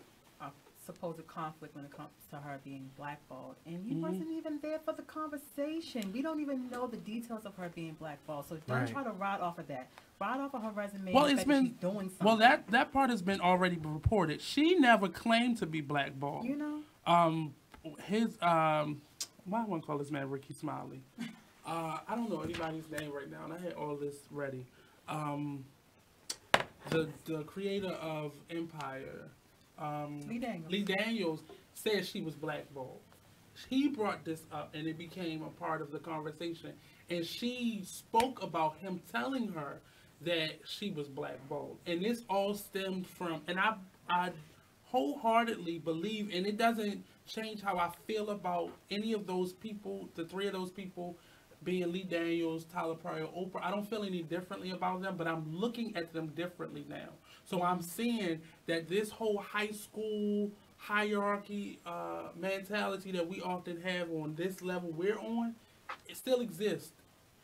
supposed conflict when it comes to her being blackballed, and he wasn't even there for the conversation. We don't even know the details of her being blackballed, so don't try to ride off of that. Ride off of her resume. Well, it's been she's doing something. Well, that part has been already reported. She never claimed to be blackballed. You know, his why I want to call this man Ricky Smiley. I don't know anybody's name right now, and I had all this ready. The creator of Empire, Lee Daniels, said she was blackballed. He brought this up, and it became a part of the conversation. And she spoke about him telling her that she was blackballed. And this all stemmed from, and I wholeheartedly believe, and it doesn't change how I feel about any of those people, the three of those people, being Lee Daniels, Tyler Perry, Oprah. I don't feel any differently about them, but I'm looking at them differently now. So I'm seeing that this whole high school hierarchy mentality that we often have on this level we're on, it still exists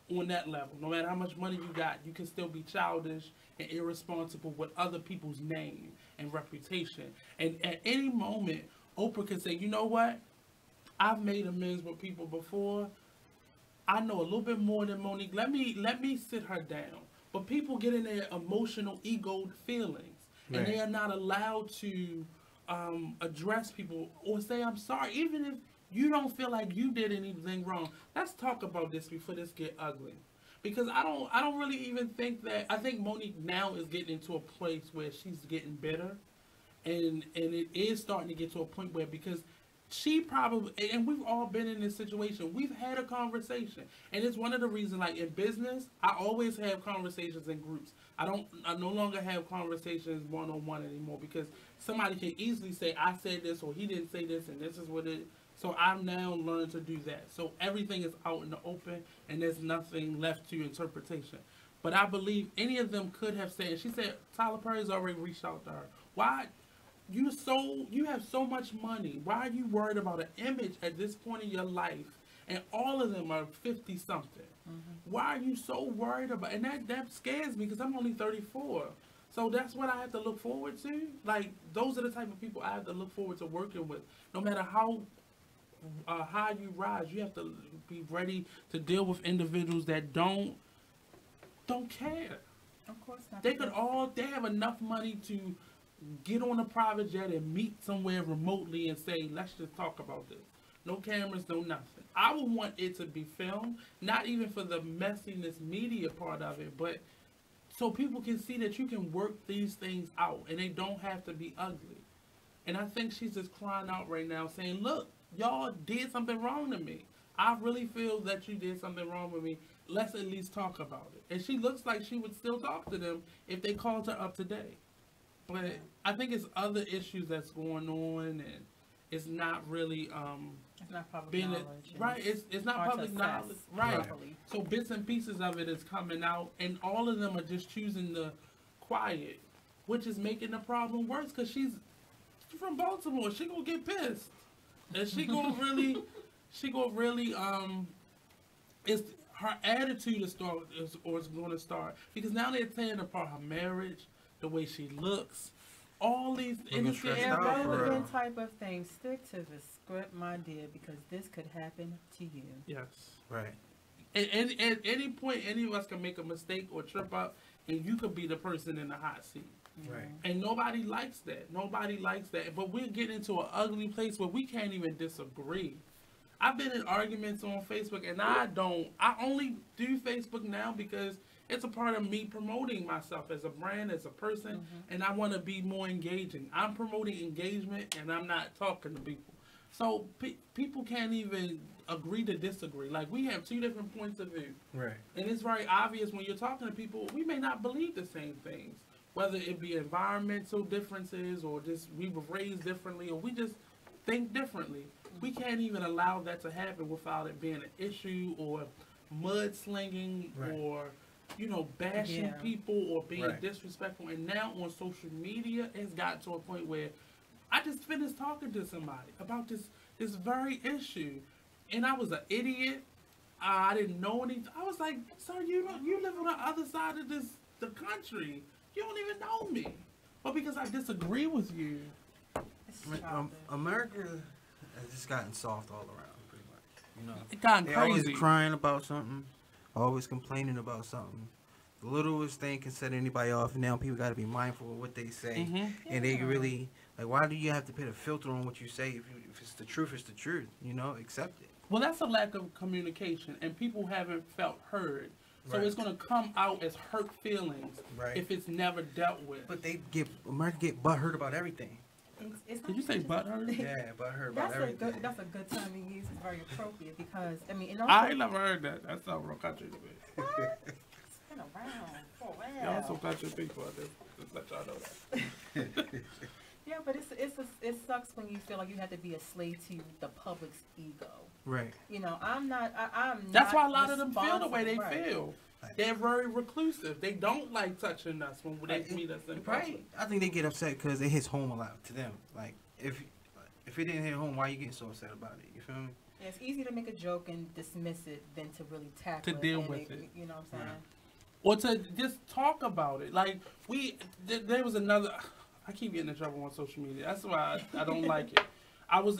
on that level. No matter how much money you got, you can still be childish and irresponsible with other people's name and reputation. And at any moment, Oprah can say, you know what? I've made amends with people before. I know a little bit more than Monique. Let me sit her down. But people get in their emotional ego feelings, and they are not allowed to address people or say I'm sorry, even if you don't feel like you did anything wrong. Let's talk about this before this get ugly, because I don't really even think that. I think Monique now is getting into a place where she's getting bitter, and it is starting to get to a point where, because she probably, and we've all been in this situation, we've had a conversation, and it's one of the reasons, like in business, I always have conversations in groups. I no longer have conversations one-on-one anymore, because somebody can easily say, I said this, or he didn't say this, and this is what it, so I've now learned to do that. So everything is out in the open, and there's nothing left to interpretation. But I believe any of them could have said, she said, Tyler Perry's already reached out to her. Why? You have so much money. Why are you worried about an image at this point in your life? And all of them are 50-something. Mm-hmm. Why are you so worried about? And that scares me, because I'm only 34. So that's what I have to look forward to. Like, those are the type of people I have to look forward to working with. No matter how high you rise, you have to be ready to deal with individuals that don't care. Of course not. They have enough money to get on a private jet and meet somewhere remotely and say, let's just talk about this. No cameras, no nothing. I would want it to be filmed, not even for the messiness media part of it, but so people can see that you can work these things out and they don't have to be ugly. And I think she's just crying out right now saying, look, y'all did something wrong to me. I really feel that you did something wrong with me. Let's at least talk about it. And she looks like she would still talk to them if they called her up today. But I think it's other issues that's going on, and it's not really it's not public knowledge. Right, it's not public knowledge. Right. So bits and pieces of it is coming out, and all of them are just choosing the quiet, which is making the problem worse, because she's from Baltimore. She gonna get pissed. And she gonna really it's her attitude is going to start, because now they're tearing apart her marriage, the way she looks, all these irrelevant type of things. Stick to the script, my dear, because this could happen to you. Yes. Right. And at any point, any of us can make a mistake or trip up, and you could be the person in the hot seat. Right. And nobody likes that. Nobody likes that. But we're getting into an ugly place where we can't even disagree. I've been in arguments on Facebook, and I only do Facebook now because it's a part of me promoting myself as a brand, as a person, and I want to be more engaging. I'm promoting engagement, and I'm not talking to people. So people can't even agree to disagree. Like, we have two different points of view. Right. And it's very obvious when you're talking to people, we may not believe the same things. Whether it be environmental differences, or just we were raised differently, or we just think differently. We can't even allow that to happen without it being an issue, or mudslinging, or bashing people, or being disrespectful. And now on social media, it's gotten to a point where I just finished talking to somebody about this very issue, and I was an idiot. I didn't know anything. I was like, sir, you live on the other side of the country. You don't even know me. But because I disagree with you, America has just gotten soft all around, pretty much. You know, it gotten they're crazy. Always crying about something, always complaining about something. The littlest thing can set anybody off. And now people got to be mindful of what they say, and they really like. Why do you have to put a filter on what you say? If it's the truth, it's the truth. You know, accept it. Well, that's a lack of communication, and people haven't felt heard. So it's going to come out as hurt feelings if it's never dealt with. But America get butthurt about everything. Did you say butthurt? Yeah, butthurt about everything. That's a good time to use. It's very appropriate because I mean, I ain't never heard that. That's not real country to me. It's been around for a while. Y'all some country people. Just let y'all know that. Yeah, but it sucks when you feel like you have to be a slave to the public's ego. Right. You know, I'm That's why a lot of them feel the way they feel. They're very reclusive. They don't like touching us when they meet us in public. I think they get upset because it hits home a lot to them. Like if it didn't hit home, why you getting so upset about it? You feel me? Yeah, it's easy to make a joke and dismiss it than to really tackle it. To deal with it. You know what I'm saying? Or to just talk about it. Like there was another. I keep getting in trouble on social media. That's why I don't like it.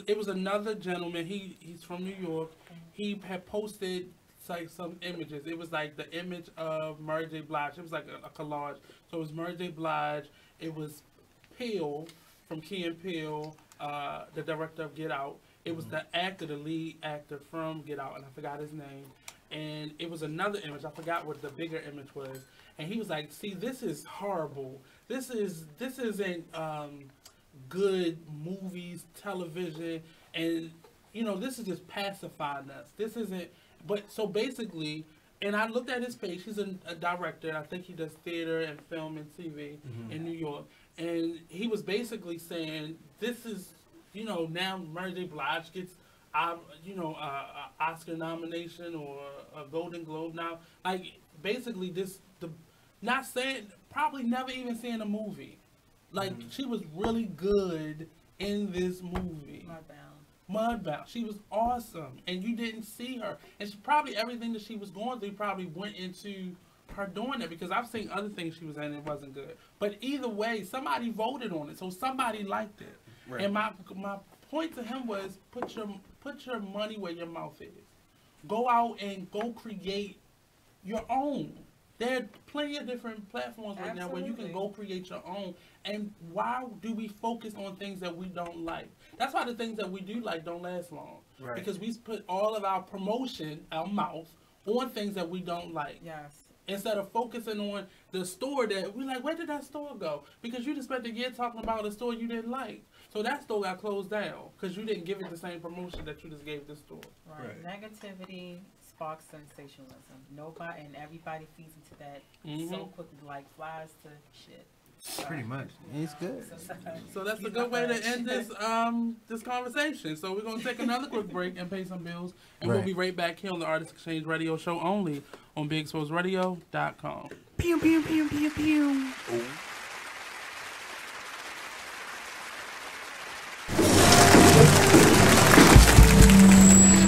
It was another gentleman. He's from New York. He had posted like some images. It was like the image of Mary J. Blige. It was like a collage. So it was Mary J. Blige. It was Peele from Key and Peele, the director of Get Out. It was the lead actor from Get Out, and I forgot his name. And it was another image. I forgot what the bigger image was. And he was like, "See, this is horrible. This isn't good movies, television, and you know, this is just pacifying us. This isn't." But so basically, and I looked at his page. He's a director. I think he does theater and film and TV in New York. And he was basically saying, "This is, you know, now Mary J. Blige gets, you know, a Oscar nomination or a Golden Globe now. Like basically not saying, probably never even seeing a movie. Like she was really good in this movie. Mudbound. She was awesome, and you didn't see her. And she probably everything that she was going through probably went into her doing it, because I've seen other things she was in and it wasn't good. But either way, somebody voted on it, so somebody liked it. Right. And my point to him was put your money where your mouth is. Go out and go create your own. There are plenty of different platforms right now where you can go create your own. And why do we focus on things that we don't like? That's why the things that we do like don't last long. Right. Because we put all of our promotion, our mouth, on things that we don't like. Yes. Instead of focusing on the store that we're like, where did that store go? Because you just spent a year talking about a store you didn't like. So that store got closed down because you didn't give it the same promotion that you just gave the store. Right. Negativity sparks sensationalism. Nobody and everybody feeds into that so quickly, like flies to shit. Pretty much. It's good. So that's a good way to end this this conversation. So we're going to take another quick break and pay some bills. And we'll be right back here on the Artist Exchange Radio Show only on BigExposedRadio.com. Pew, pew, pew, pew, pew.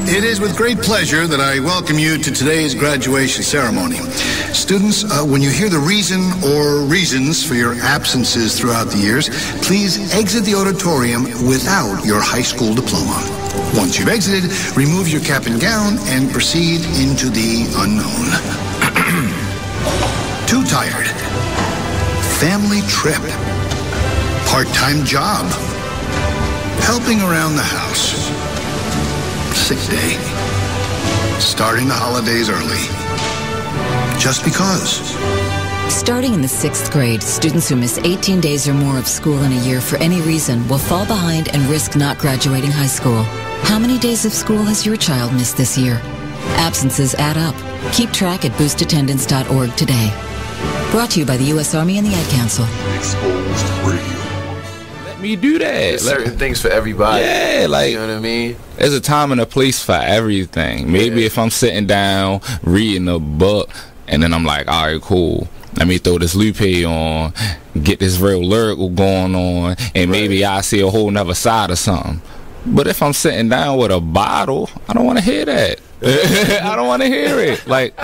It is with great pleasure that I welcome you to today's graduation ceremony. Students, when you hear the reason or reasons for your absences throughout the years, please exit the auditorium without your high school diploma. Once you've exited, remove your cap and gown and proceed into the unknown. Too tired. Family trip. Part-time job. Helping around the house. Sick day. Starting the holidays early. Just because. Starting in the 6th grade, students who miss 18 days or more of school in a year for any reason will fall behind and risk not graduating high school. How many days of school has your child missed this year? Absences add up. Keep track at boostattendance.org today. Brought to you by the U.S. Army and the Ad Council. Exposed Radio. Me do that. There's certain things for everybody. Yeah, like, you know what I mean? There's a time and a place for everything. Maybe if I'm sitting down reading a book and then I'm like, all right, cool, let me throw this Lupe on, get this real lyrical going on, and maybe I see a whole nother side of something. But if I'm sitting down with a bottle, I don't want to hear that. I don't want to hear it. Like,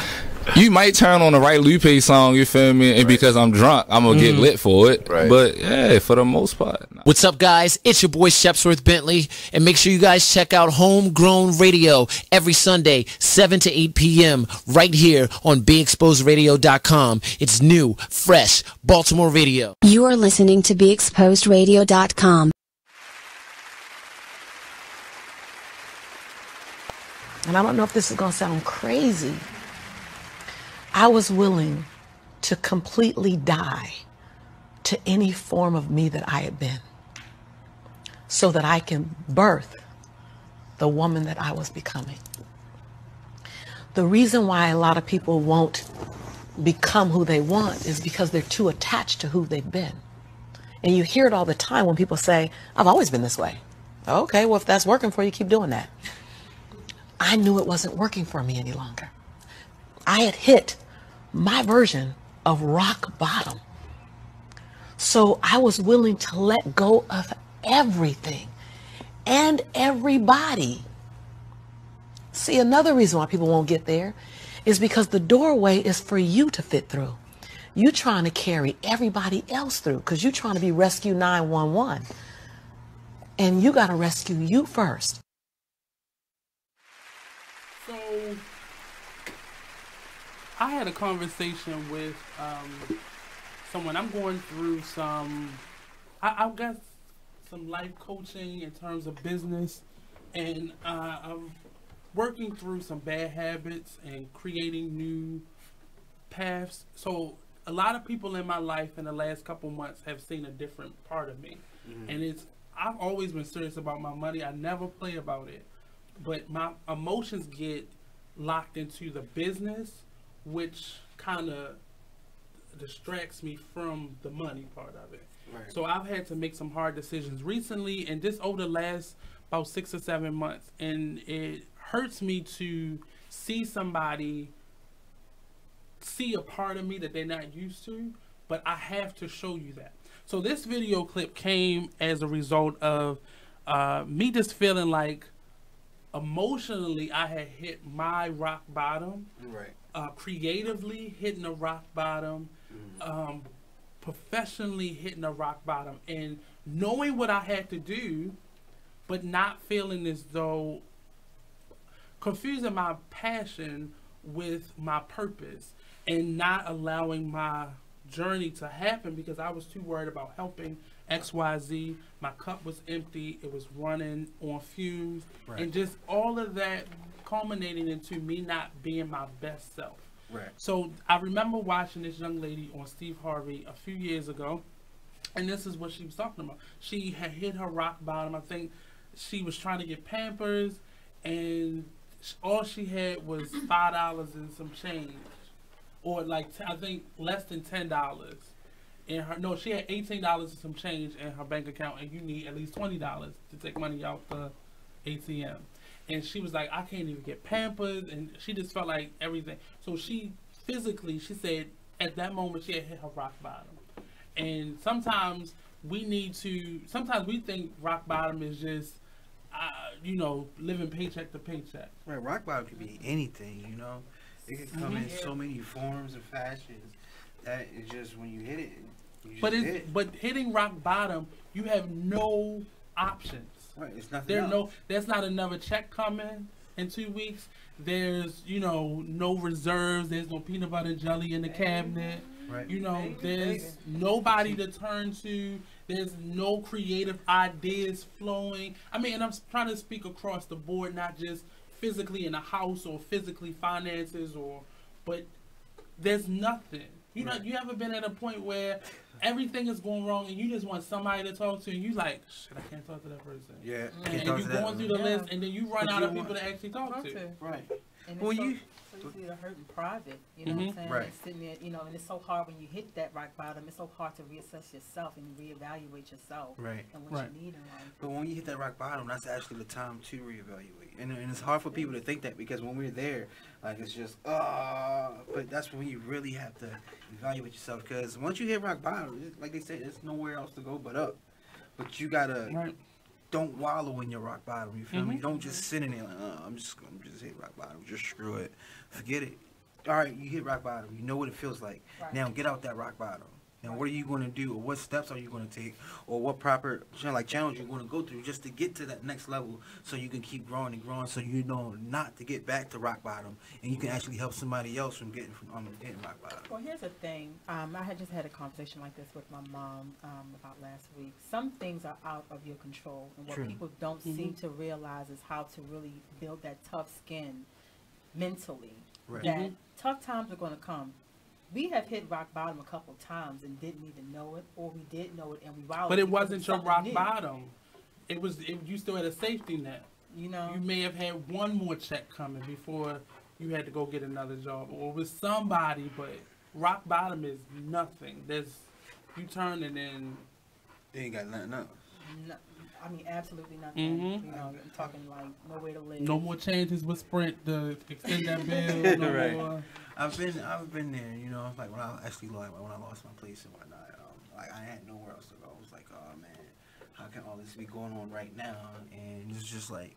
you might turn on the right Lupe song, you feel me, and because I'm drunk, I'm going to get lit for it. Right. But, yeah, for the most part, nah. What's up, guys? It's your boy Shepsworth Bentley, and make sure you guys check out Homegrown Radio every Sunday, 7 to 8 p.m. right here on BeExposedRadio.com. It's new, fresh Baltimore radio. You are listening to BeExposedRadio.com. And I don't know if this is going to sound crazy. I was willing to completely die to any form of me that I had been so that I can birth the woman that I was becoming. The reason why a lot of people won't become who they want is because they're too attached to who they've been. And you hear it all the time when people say, I've always been this way. Okay, well, if that's working for you, keep doing that. I knew it wasn't working for me any longer. I had hit my version of rock bottom. So I was willing to let go of everything and everybody. See, another reason why people won't get there is because the doorway is for you to fit through. You're trying to carry everybody else through because you're trying to be Rescue 911. And you got to rescue you first. So I had a conversation with someone. I'm going through I've got some life coaching in terms of business, and I'm working through some bad habits and creating new paths. So a lot of people in my life in the last couple months have seen a different part of me. And I've always been serious about my money. I never play about it. But my emotions get locked into the business, which kind of distracts me from the money part of it. Right. So I've had to make some hard decisions recently, and this over the last about 6 or 7 months. And it hurts me to see somebody see a part of me that they're not used to, but I have to show you that. So this video clip came as a result of me just feeling like emotionally I had hit my rock bottom. Right. Creatively hitting a rock bottom. Professionally hitting a rock bottom, and knowing what I had to do, but not feeling as though confusing my passion with my purpose, and not allowing my journey to happen because I was too worried about helping XYZ. My cup was empty. It was running on fumes. Right. And just all of that culminating into me not being my best self. Right. So I remember watching this young lady on Steve Harvey a few years ago, and this is what she was talking about. She had hit her rock bottom. I think she was trying to get Pampers, and all she had was $5 and some change, or like I think less than $10 in her. No, she had $18 and some change in her bank account, and you need at least $20 to take money out the ATM. And she was like, I can't even get Pampers, and she just felt like everything. So she physically, she said, at that moment she had hit her rock bottom. And sometimes we think rock bottom is just, you know, living paycheck to paycheck. Right, rock bottom could be anything, you know. It could come in so many forms and fashions that it's just when you hit it, you just hit it. But hitting rock bottom, you have no options. Right, it's nothing. There's not another check coming in 2 weeks. There's, you know, no reserves. There's no peanut butter jelly in the cabinet. Right. You know, there's nobody to turn to. There's no creative ideas flowing. I mean, and I'm trying to speak across the board, not just physically in a house or physically finances, but there's nothing. You know, you ever been at a point where everything is going wrong and you just want somebody to talk to, and you like, shit, I can't talk to that person. Yeah. And you're going through the list, and then you run out of people to actually talk to. Right. And it's so easy to hurt in private, you know what I'm saying? Right. And sitting there, you know, and it's so hard when you hit that rock bottom. It's so hard to reassess yourself and reevaluate yourself. Right. And what you need in life. But when you hit that rock bottom, that's actually the time to reevaluate. And it's hard for people to think that because when we're there, like it's just, but that's when you really have to evaluate yourself, because once you hit rock bottom, like they say, there's nowhere else to go but up. But you gotta don't wallow in your rock bottom. You feel me? Don't just sit in there like, I'm just hit rock bottom. Just screw it, forget it. All right, you hit rock bottom. You know what it feels like. Right. Now get out that rock bottom. And what are you going to do, or what steps are you going to take, or what proper challenge you're going to go through just to get to that next level, so you can keep growing and growing, so you know not to get back to rock bottom, and you can actually help somebody else from getting rock bottom. Well, here's the thing. I had just had a conversation like this with my mom about last week. Some things are out of your control, and what people don't seem to realize is how to really build that tough skin mentally. Right. That tough times are going to come. We have hit rock bottom a couple times and didn't even know it, or we did know it and we wilded. But it wasn't your rock bottom. You still had a safety net. You know, you may have had one more check coming before you had to go get another job, or with somebody. But rock bottom is nothing. You turn and then they ain't got nothing else. No, I mean, absolutely nothing. You know, I'm talking like nowhere to live. No more changes with Sprint to extend that bill. No more. I've been there. You know, like when I lost my place and whatnot. Like I had nowhere else to go. I was like, oh man, how can all this be going on right now? And it's just like.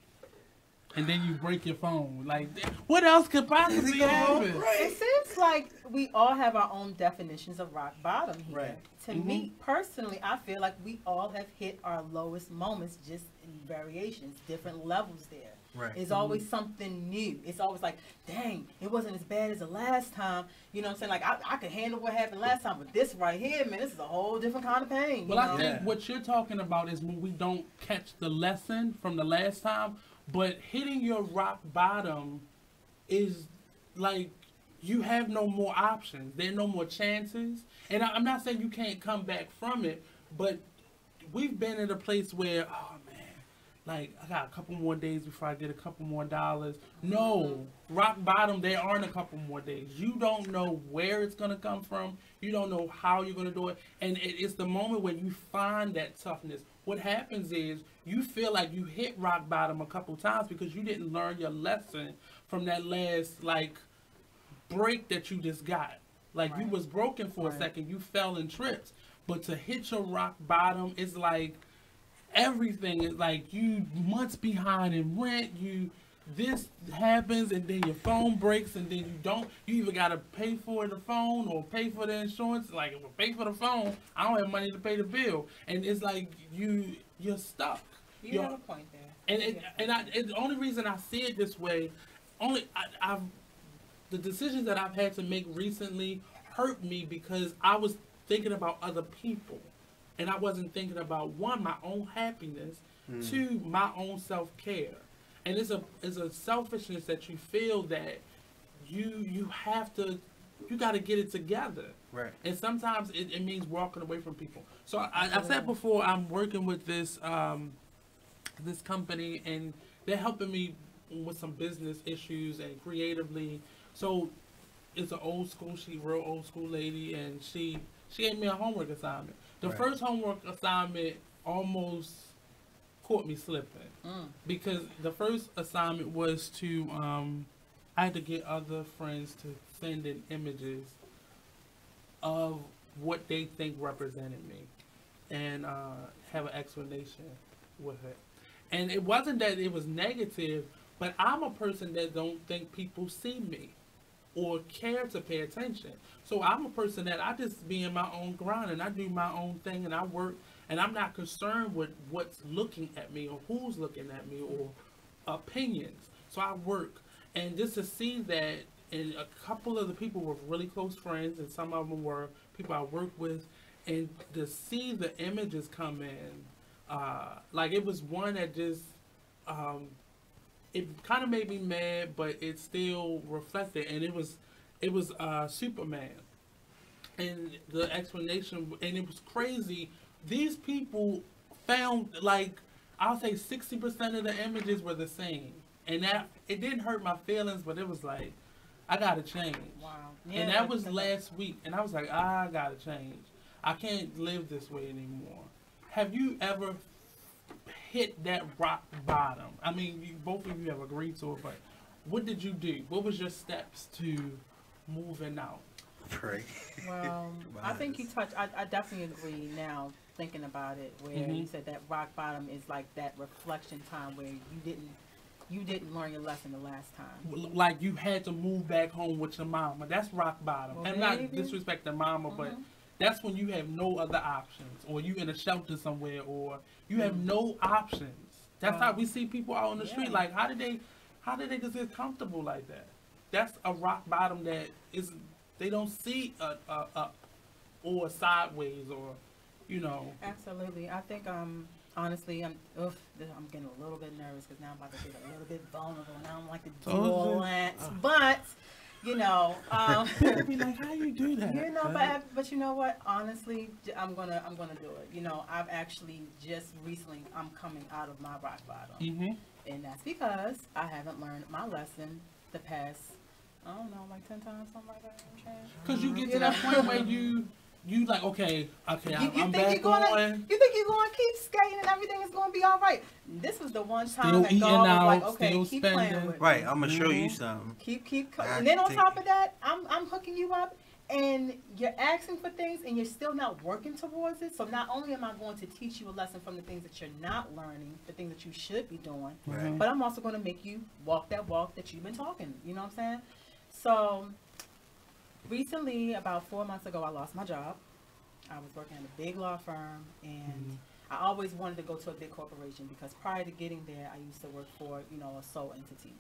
And then you break your phone. Like, what else could possibly happen? It seems like we all have our own definitions of rock bottom here. Right. To me, personally, I feel like we all have hit our lowest moments, just in variations, different levels there. Right. It's always something new. It's always like, dang, it wasn't as bad as the last time. You know what I'm saying? Like, I could handle what happened last time, but this right here, man, this is a whole different kind of pain. Well, I think what you're talking about is when we don't catch the lesson from the last time. But hitting your rock bottom is like you have no more options. There are no more chances. And I'm not saying you can't come back from it, but we've been in a place where, oh man, like I got a couple more days before I get a couple more dollars. No, rock bottom, there aren't a couple more days. You don't know where it's going to come from. You don't know how you're going to do it. And it's the moment when you find that toughness. What happens is you feel like you hit rock bottom a couple times because you didn't learn your lesson from that last break that you just got. Like you was broken for a second, you fell and tripped. But to hit your rock bottom is like everything is like you months behind in rent. This happens and then your phone breaks and then you either gotta pay for the phone or pay for the insurance. Like if I pay for the phone, I don't have money to pay the bill, and it's like you're stuck. You have a point there. And the only reason I see it this way, the decisions that I've had to make recently hurt me because I was thinking about other people, and I wasn't thinking about one, my own happiness, two, my own self-care. And it's a selfishness that you feel that you got to get it together. Right. And sometimes it means walking away from people. So I said before, I'm working with this this company, and they're helping me with some business issues and creatively. So it's an real old school lady, and she gave me a homework assignment. The first homework assignment almost caught me slipping because the first assignment was to I had to get other friends to send in images of what they think represented me and have an explanation with it. And it wasn't that it was negative, but I'm a person that don't think people see me or care to pay attention. So I'm a person that I just be in my own grind and I do my own thing and I work. And I'm not concerned with what's looking at me or who's looking at me or opinions. So I work. And just to see that, and a couple of the people were really close friends, and some of them were people I worked with, and to see the images come in, like it was one that just, it kind of made me mad, but it still reflected. And it was Superman. And the explanation, and it was crazy. These people found, like, I'll say 60% of the images were the same. And that, it didn't hurt my feelings, but it was like, I gotta change. Wow. Yeah, and that was last week. And I was like, I gotta change. I can't live this way anymore. Have you ever hit that rock bottom? I mean, both of you have agreed to it, but what did you do? What was your steps to moving out? Pray. Well, I think you touched, I definitely agree now, thinking about it, where you said that rock bottom is like that reflection time where you didn't learn your lesson the last time. Like you had to move back home with your mama. That's rock bottom. Well, and not disrespect the mama, but that's when you have no other options, or you in a shelter somewhere, or you have no options. That's how we see people out on the street. Like, how did they just get comfortable like that? That's a rock bottom that is, they don't see up or sideways, or, you know. Absolutely. I think, honestly, I'm getting a little bit nervous because now I'm about to get a little bit vulnerable, and I don't like to do all that. But, you know, be like, how you do that? You know, but you know what? Honestly, I'm gonna do it. You know, I've actually just recently, I'm coming out of my rock bottom, and that's because I haven't learned my lesson the past, I don't know, like 10 times, something like that. Because you get to that point where you like, okay, I'm back on. You think you're going to keep skating and everything is going to be all right. This was the one time that God was like, okay, keep playing with Right, I'm going to show you something. And then on top of that, I'm hooking you up, and you're asking for things, and you're still not working towards it. So not only am I going to teach you a lesson from the things that you're not learning, the things that you should be doing, but I'm also going to make you walk that walk that you've been talking. You know what I'm saying? So recently, about 4 months ago, I lost my job. I was working at a big law firm, and I always wanted to go to a big corporation because prior to getting there, I used to work for, you know, a sole entity.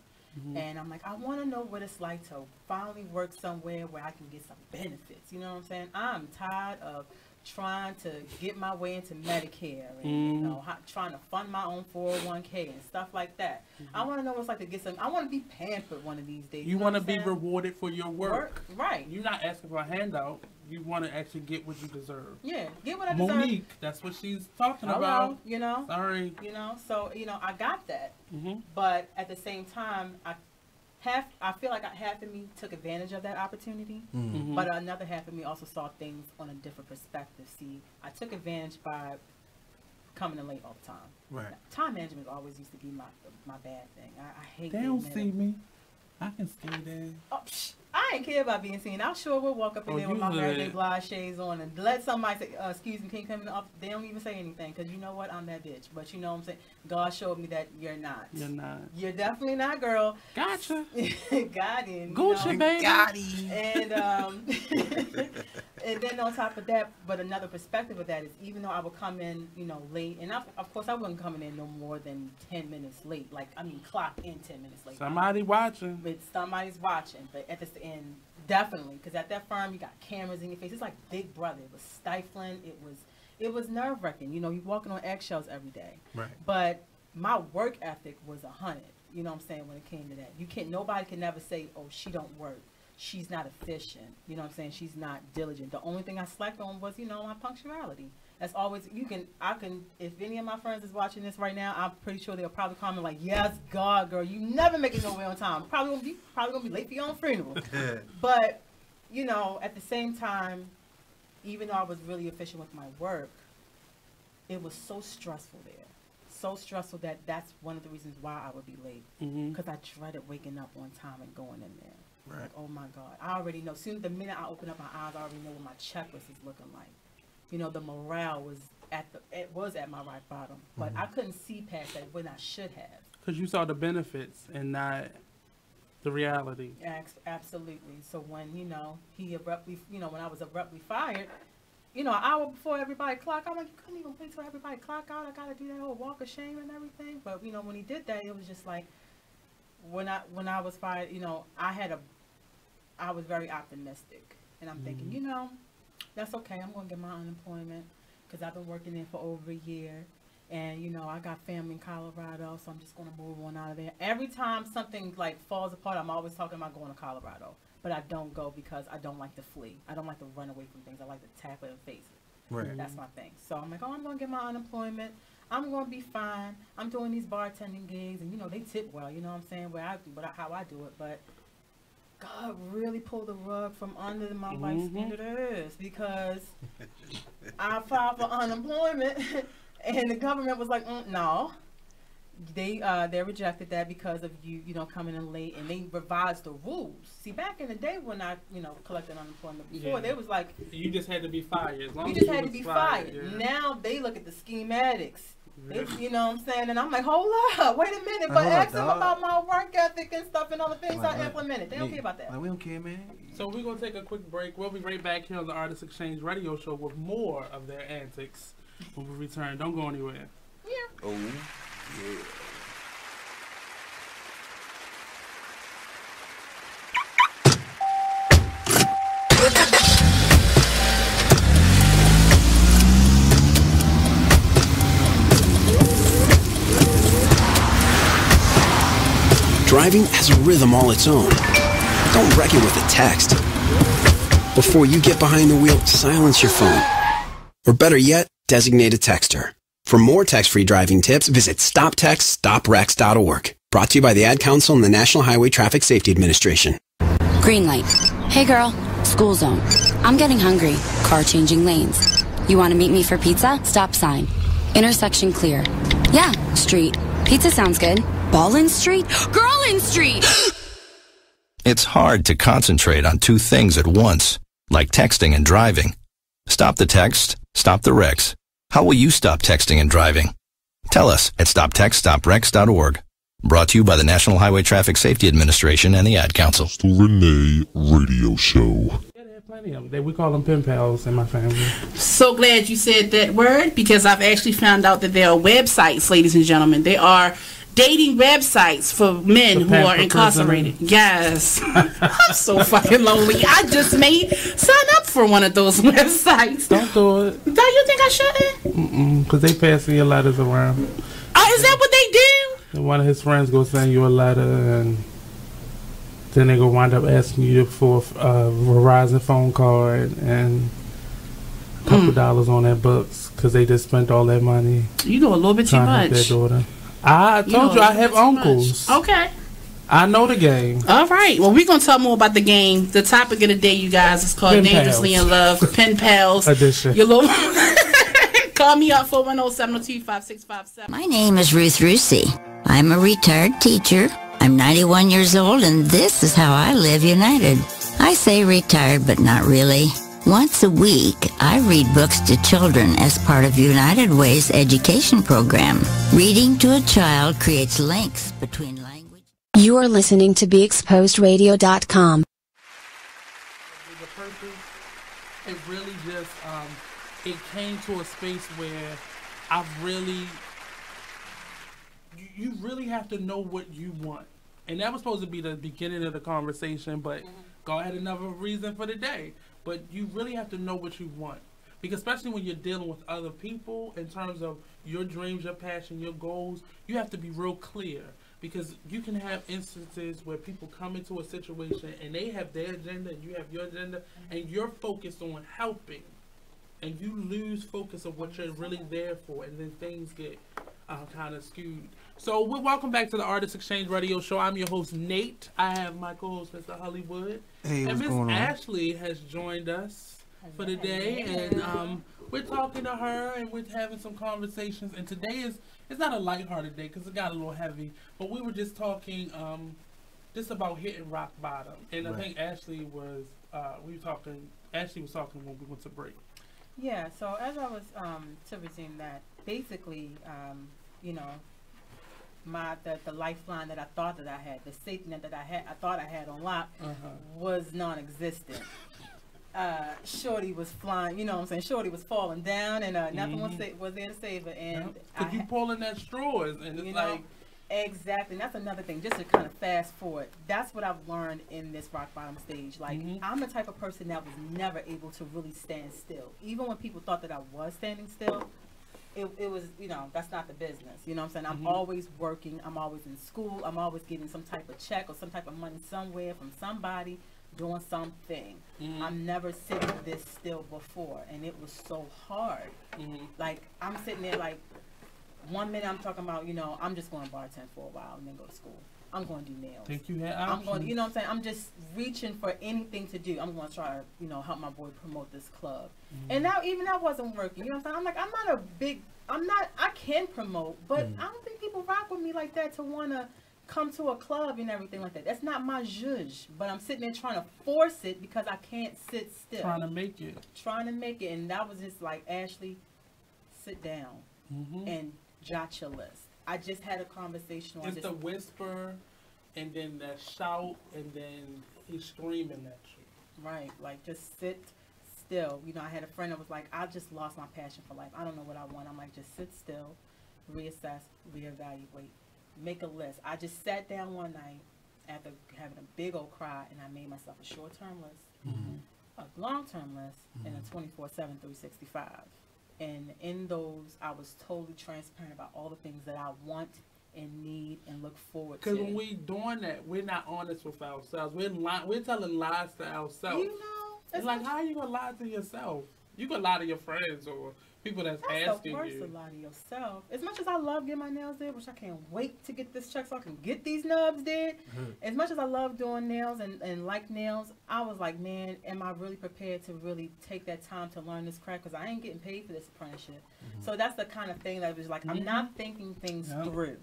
And I'm like, I want to know what it's like to finally work somewhere where I can get some benefits. You know what I'm saying? I'm tired of trying to get my way into Medicare and you know, trying to fund my own 401k and stuff like that. I want to know what it's like to get some. I want to be pampered one of these days. You want to be rewarded for your work. Right. You're not asking for a handout. You want to actually get what you deserve. Yeah, get what I deserve. Monique, that's what she's talking about. You know. Sorry. You know, so you know, I got that. But at the same time, I feel like half of me took advantage of that opportunity, but another half of me also saw things on a different perspective. See, I took advantage by coming in late all the time. Right. Time management always used to be my bad thing. I hate. They don't see me. I can skate there. Oh, I ain't care about being seen. I sure will walk up in there with my Mary J. Blige shades on and let somebody say, excuse me, can you come in up? They don't even say anything because you know what? I'm that bitch. But you know what I'm saying? God showed me that you're not. You're not. You're definitely not, girl. Gotcha. Got him. Gucci, baby. Got him. And, and then on top of that, but another perspective of that is even though I would come in, you know, late, and of course I wasn't coming in no more than 10 minutes late. Like, I mean, clock in 10 minutes late. Somebody watching. But somebody's watching. But at the end, definitely, because at that firm you got cameras in your face. It's like Big Brother. It was stifling. It was nerve wracking. You know, you're walking on eggshells every day. Right. But my work ethic was 100. You know what I'm saying? When it came to that, nobody can never say, "Oh, she don't work. She's not efficient." You know what I'm saying? She's not diligent. The only thing I slacked on was, you know, my punctuality. That's always, I can, if any of my friends is watching this right now, I'm pretty sure they'll probably comment like, yes, God, girl, you never make it nowhere on time. Probably gonna be late for your own funeral. But, you know, at the same time, even though I was really efficient with my work, it was so stressful there. So stressful that's one of the reasons why I would be late. Because I dreaded waking up on time and going in there. Right. Like, oh my God. I already know. Soon the minute I open up my eyes, I already know what my checklist is looking like. You know, the morale was at my rock bottom, but I couldn't see past that when I should have. Because you saw the benefits and not the reality. Absolutely. So when, you know, when I was abruptly fired, you know, an hour before everybody clocked, I'm like, you couldn't even wait till everybody clock out. I got to do that whole walk of shame and everything. But, you know, when he did that, it was just like, when I was fired, you know, I was very optimistic. And I'm thinking, you know, that's okay. I'm going to get my unemployment because I've been working there for over a year. And, you know, I got family in Colorado, so I'm just going to move on out of there. Every time something, like, falls apart, I'm always talking about going to Colorado. But I don't go because I don't like to flee. I don't like to run away from things. I like to tackle it and face it. Right. That's my thing. So I'm like, I'm going to get my unemployment. I'm going to be fine. I'm doing these bartending gigs. And, you know, they tip well. You know what I'm saying? How I do it. But God really pulled the rug from under my wife's standard ears because I filed for unemployment and the government was like, no. They rejected that because of you know, coming in late, and they revised the rules. See, back in the day when I, you know, collected unemployment before, they was like, you just had to be fired. You just had to be fired. Yeah. Now they look at the schematics. You know what I'm saying? And I'm like, hold up, wait a minute, but ask them about my work ethic and stuff and all the things I implemented. They don't care about that. Like, we don't care, man. So we're going to take a quick break. We'll be right back here on the Artist Exchange Radio Show with more of their antics when we return. Don't go anywhere. Yeah. Oh, yeah. Driving has a rhythm all its own. Don't wreck it with a text. Before you get behind the wheel, silence your phone. Or better yet, designate a texter. For more text-free driving tips, visit stoptextstoprex.org. Brought to you by the Ad Council and the National Highway Traffic Safety Administration. Green light. Hey girl, school zone. I'm getting hungry. Car changing lanes. You want to meet me for pizza? Stop sign. Intersection clear. Yeah, street. Pizza sounds good. Ballin Street? Girlin Street! It's hard to concentrate on two things at once, like texting and driving. Stop the text, stop the wrecks. How will you stop texting and driving? Tell us at stoptextstoprex.org. Brought to you by the National Highway Traffic Safety Administration and the Ad Council. Renee Radio Show. Plenty of them. We call them pen pals in my family. So glad you said that word, because I've actually found out that there are websites, ladies and gentlemen. There are dating websites for men who are incarcerated. Yes. I'm so fucking lonely. I just may sign up for one of those websites. Don't do it. Don't you think I shouldn't? Because they passing your letters around. Oh, is that what they do? And one of his friends go send you a letter, and then they go wind up asking you for a Verizon phone card and a couple dollars on their books because they just spent all that money. You know a little bit too much. Their daughter. I told you I have uncles. Okay. I know the game. All right. Well, we're going to talk more about the game. The topic of the day, you guys, is called Pen Dangerously Pals. in Love. Pen Pals. Edition. Your little call me up 410-702-5657. My name is Ruth Rusi. I'm a retired teacher. I'm 91 years old, and this is how I live united. I say retired, but not really. Once a week, I read books to children as part of United Way's education program. Reading to a child creates links between language. You are listening to BeExposedRadio.com. The purpose, it really just, it came to a space where I've really, you really have to know what you want. And that was supposed to be the beginning of the conversation, but go ahead, another reason for the day. But you really have to know what you want. Because especially when you're dealing with other people in terms of your dreams, your passion, your goals, you have to be real clear. Because you can have instances where people come into a situation and they have their agenda and you have your agenda and you're focused on helping. And you lose focus of what you're really there for, and then things get kind of skewed. So welcome back to the Artist Exchange Radio Show. I'm your host, Nate. I have my co-host, Mr. HullyWood. Hey, and what's Miss going on? Ashley has joined us for the day, and we're talking to her and we're having some conversations. And today it's not a lighthearted day because it got a little heavy, but we were just talking just about hitting rock bottom. And I think Ashley was Ashley was talking when we went to break. Yeah, so as I was to resume that, basically, you know, the lifeline that I thought that I had, the safety net that I thought I had on lock, was non-existent. Shorty was flying, you know what I'm saying? Shorty was falling down, and nothing was there to save her. And Cause you pulling at straws, and it's like. Exactly, and that's another thing, just to kind of fast forward. That's what I've learned in this rock bottom stage. Like, I'm the type of person that was never able to really stand still. Even when people thought that I was standing still, it was, you know, that's not the business. You know what I'm saying? I'm always working. I'm always in school. I'm always getting some type of check or some type of money somewhere from somebody doing something. I'm never sitting this still before, and it was so hard. Like, I'm sitting there like, 1 minute I'm talking about, you know, I'm just going to bartend for a while and then go to school. I'm going to do nails. Think you had options. I'm going to, you know what I'm saying? I'm just reaching for anything to do. I'm going to try to, you know, help my boy promote this club. And now, even that wasn't working. You know what I'm saying? I'm like, I can promote, but I don't think people rock with me like that to want to come to a club and everything like that. That's not my zhuzh. But I'm sitting there trying to force it because I can't sit still. Trying to make it. And that was just like, Ashley, sit down and jot your list. I just had a conversation on It's the whisper, and then that shout, and then he's screaming at you. Right, like just sit still. You know, I had a friend that was like, I just lost my passion for life. I don't know what I want. I'm like, just sit still, reassess, reevaluate, make a list. I just sat down one night after having a big old cry, and I made myself a short-term list, a long-term list, and a 24/7, 365. And in those, I was totally transparent about all the things that I want and need and look forward to. Because when we doing that, we're not honest with ourselves. We're telling lies to ourselves. You know, it's like, how are you gonna lie to yourself? You can lie to your friends or people that's asking the worst you. To lie to yourself. As much as I love getting my nails did, which I can't wait to get this check so I can get these nubs did. As much as I love doing nails and like nails, I was like, man, am I really prepared to really take that time to learn this craft? Because I ain't getting paid for this apprenticeship. So that's the kind of thing that was like, I'm not thinking things through.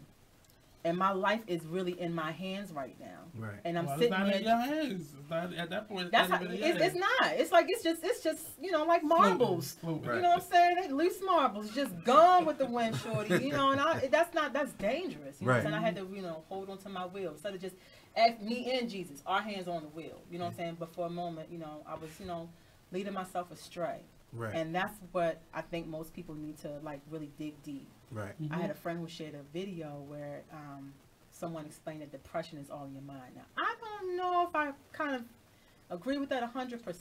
And my life is really in my hands right now. Right. And I'm well, sitting it's not there. in your hands. It's not, at that point, That's how, it's not. It's like it's just you know, like marbles. Floating. You know what I'm saying? They loose marbles, just gone with the wind, shorty. You know, and that's dangerous. You know what I'm saying? I had to, you know, hold on to my wheel instead of just me and Jesus, our hands on the wheel. You know what I'm saying? But for a moment, you know, I was, you know, leading myself astray. Right. And that's what I think most people need to like really dig deep. Right. I had a friend who shared a video where someone explained that depression is all in your mind. Now, I don't know if I kind of agree with that 100%.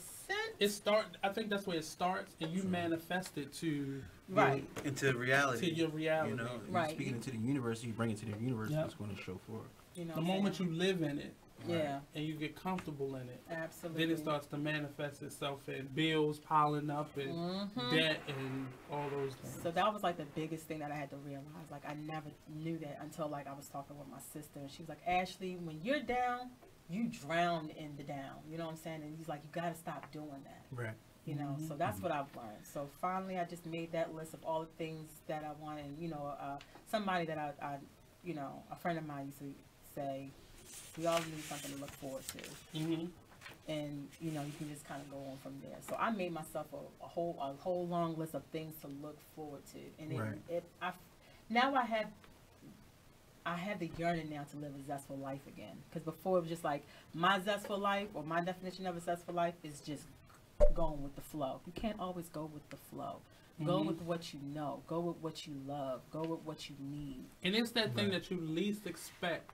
I think that's where it starts, and you manifest it to into reality. To your reality. You know, right. Speaking into the universe, you bring it to the universe. It's going to show forth. You know, the moment you live in it, yeah, and you get comfortable in it, absolutely, then it starts to manifest itself in bills piling up and debt and all those things. So that was like the biggest thing that I had to realize. Like I never knew that until like I was talking with my sister, and she was like, Ashley, when you're down, you drown in the down. You know what I'm saying? And he's like, you got to stop doing that. Right. You know, so that's what I've learned. So finally, I just made that list of all the things that I wanted. You know, somebody that I, you know, a friend of mine used to say, we all need something to look forward to. And, you know, you can just kind of go on from there. So I made myself a whole long list of things to look forward to. And now I have the yearning now to live a zestful life again. Because before it was just like, my zestful life or my definition of a zestful life is just going with the flow. You can't always go with the flow. Go with what you know. Go with what you love. Go with what you need. And it's that thing that you least expect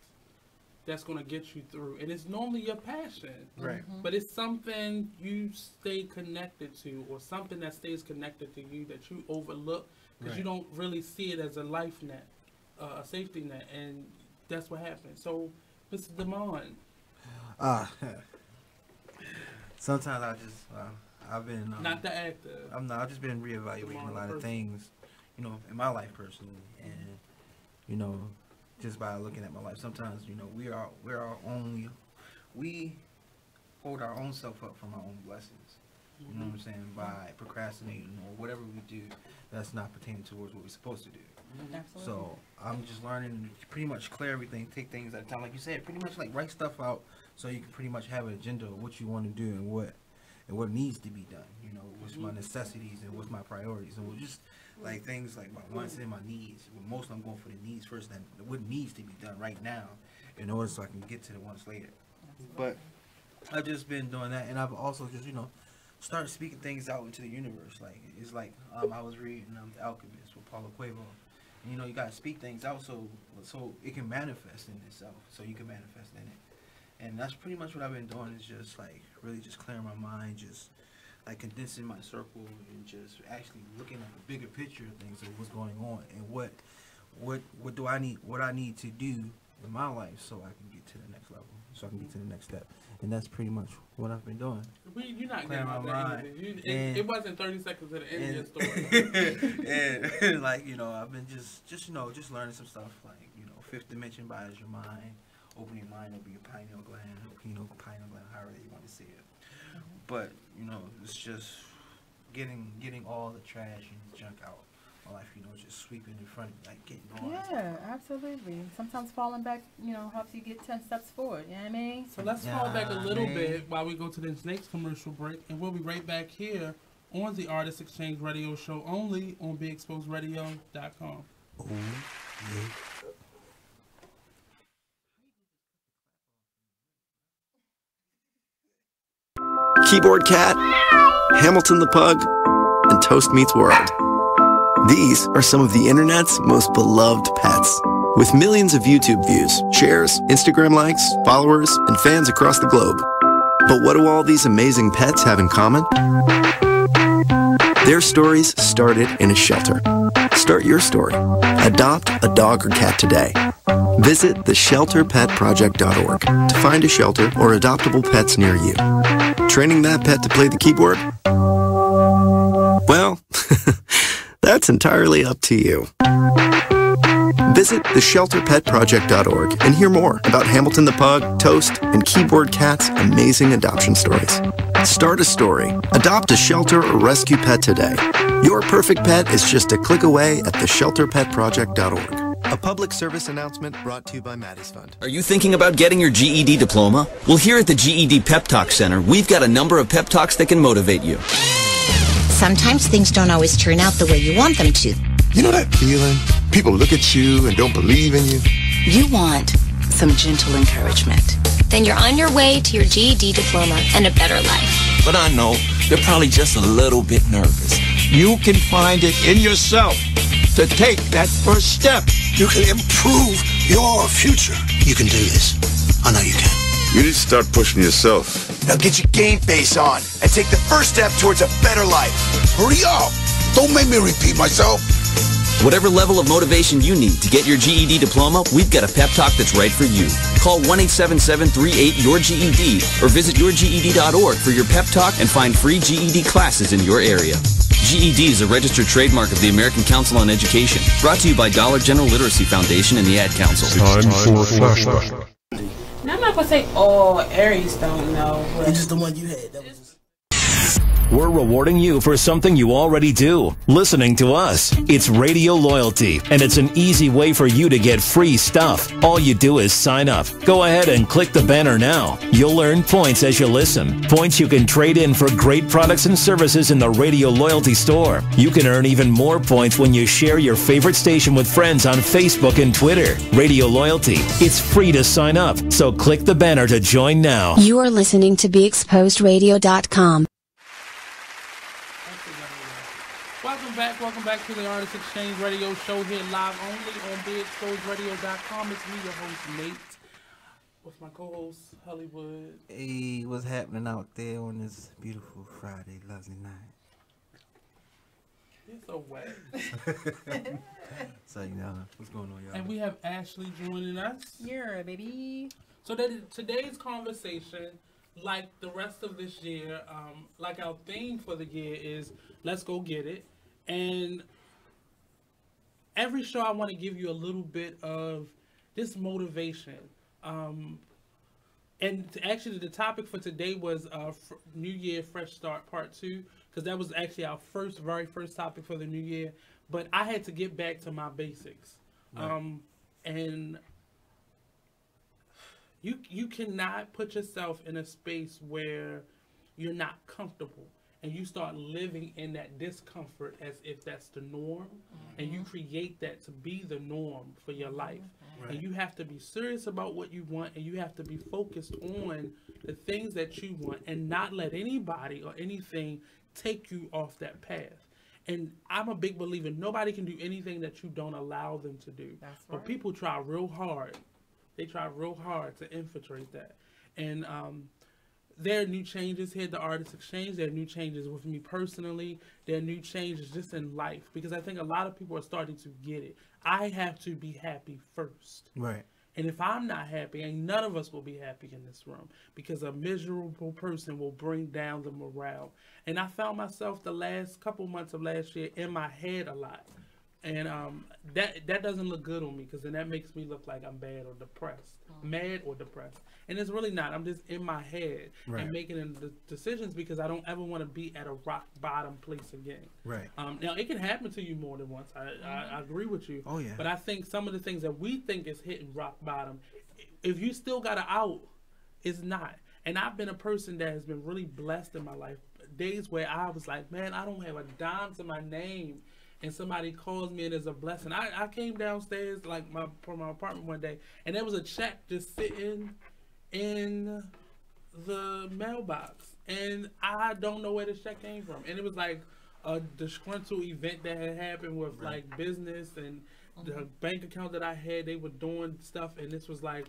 that's going to get you through. And it's normally your passion. Right. But it's something you stay connected to, or something that stays connected to you that you overlook because you don't really see it as a life net, a safety net. And that's what happened. So, Mr. Damonn. Sometimes I just, I've been... not the actor. I've just been reevaluating a lot of things, you know, in my life personally. And, you know, just by looking at my life, sometimes, you know, we hold our own self up from our own blessings. You know what I'm saying? By procrastinating or whatever we do that's not pertaining towards what we're supposed to do. Absolutely. So I'm just learning to pretty much clear everything, take things at a time. Like you said, pretty much like write stuff out so you can pretty much have an agenda of what you want to do and what needs to be done. You know, what's my necessities and what's my priorities. And we'll just like things like my wants and my needs. Well, most I'm going for the needs first, then what needs to be done right now in order so I can get to the wants later. But I've just been doing that, and I've also just, you know, started speaking things out into the universe. Like it's like I was reading The Alchemist with Paulo Coelho. And, you know, you gotta speak things out so it can manifest in itself. So you can manifest in it. And that's pretty much what I've been doing, is just like really just clearing my mind, just like condensing my circle and just actually looking at the bigger picture of things, of what's going on and what do I need to do in my life so I can get to the next level, so I can get to the next step. And that's pretty much what I've been doing. You're not getting out that easy. It wasn't 30 seconds at the end of your story. And like, you know, I've been just you know, just learning some stuff like, you know, fifth dimension bias your mind, open your mind, open your pineal gland, however you want to see it. But, you know, it's just getting all the trash and junk out my life, you know, just sweeping in front of me, like getting on. Yeah, absolutely. Sometimes falling back, you know, helps you get 10 steps forward, you know what I mean? So let's fall back a little bit while we go to this next commercial break, and we'll be right back here on the Artist Exchange Radio Show, only on BeExposedRadio.com. Oh, yeah. Keyboard Cat, Hamilton the Pug, and Toast Meets World. These are some of the internet's most beloved pets. With millions of YouTube views, shares, Instagram likes, followers, and fans across the globe. But what do all these amazing pets have in common? Their stories started in a shelter. Start your story. Adopt a dog or cat today. Visit theshelterpetproject.org to find a shelter or adoptable pets near you. Training that pet to play the keyboard? Well, that's entirely up to you. Visit theshelterpetproject.org and hear more about Hamilton the Pug, Toast, and Keyboard Cat's amazing adoption stories. Start a story, adopt a shelter or rescue pet today. Your perfect pet is just a click away at theshelterpetproject.org. A public service announcement brought to you by Maddie's Fund. Are you thinking about getting your GED diploma? Well, here at the GED Pep Talk Center, we've got a number of pep talks that can motivate you. Sometimes things don't always turn out the way you want them to. You know that feeling? People look at you and don't believe in you. You want some gentle encouragement. Then you're on your way to your GED diploma and a better life. But I know they're probably just a little bit nervous. You can find it in yourself to take that first step. You can improve your future. You can do this. I know you can. You need to start pushing yourself. Now get your game face on and take the first step towards a better life. Hurry up! Don't make me repeat myself. Whatever level of motivation you need to get your GED diploma, we've got a pep talk that's right for you. Call 1-877-38-YOUR-GED or visit yourged.org for your pep talk and find free GED classes in your area. GED is a registered trademark of the American Council on Education. Brought to you by Dollar General Literacy Foundation and the Ad Council. Time for flashback. Now, I'm not going to say all Aries don't know. It's just the one you had. That was We're rewarding you for something you already do, listening to us. It's Radio Loyalty, and it's an easy way for you to get free stuff. All you do is sign up. Go ahead and click the banner now. You'll earn points as you listen. Points you can trade in for great products and services in the Radio Loyalty store. You can earn even more points when you share your favorite station with friends on Facebook and Twitter. Radio Loyalty. It's free to sign up, so click the banner to join now. You are listening to BeExposedRadio.com. Welcome back to the Artist Exchange Radio Show here live only on BeExposedRadio.com. It's me, your host, Nate, with my co-host, HullyWood. Hey, what's happening out there on this beautiful Friday, lovely night? You're so wet. So, you know, what's going on, y'all? And we have Ashley joining us. Yeah, baby. So that today's conversation, like the rest of this year, like our theme for the year is, let's go get it. And every show I want to give you a little bit of this motivation. And actually the topic for today was New Year Fresh Start Part 2, because that was actually our very first topic for the new year. But I had to get back to my basics. Right. And you cannot put yourself in a space where you're not comfortable. And you start living in that discomfort as if that's the norm, and you create that to be the norm for your life. Right. And you have to be serious about what you want, and you have to be focused on the things that you want and not let anybody or anything take you off that path. And I'm a big believer, nobody can do anything that you don't allow them to do. That's right. But people try real hard. They try real hard to infiltrate that. And there are new changes here at the Artist Exchange. There are new changes with me personally. There are new changes just in life, because I think a lot of people are starting to get it. I have to be happy first. Right. And if I'm not happy, and none of us will be happy in this room, because a miserable person will bring down the morale. And I found myself the last couple months of last year in my head a lot. And that doesn't look good on me, because then that makes me look like I'm bad or depressed. Mad or depressed. And it's really not. I'm just in my head and making the decisions, because I don't ever want to be at a rock bottom place again. Right. Now, it can happen to you more than once. I agree with you. Oh, yeah. But I think some of the things that we think is hitting rock bottom, if you still got an out, it's not. And I've been a person that has been really blessed in my life. Days where I was like, man, I don't have a dime to my name. and somebody calls me and it's a blessing. I came downstairs like from my apartment one day, and there was a check just sitting in the mailbox, and I don't know where this check came from, and it was like a disgruntled event that had happened with like business and the bank account that I had. They were doing stuff, and this was like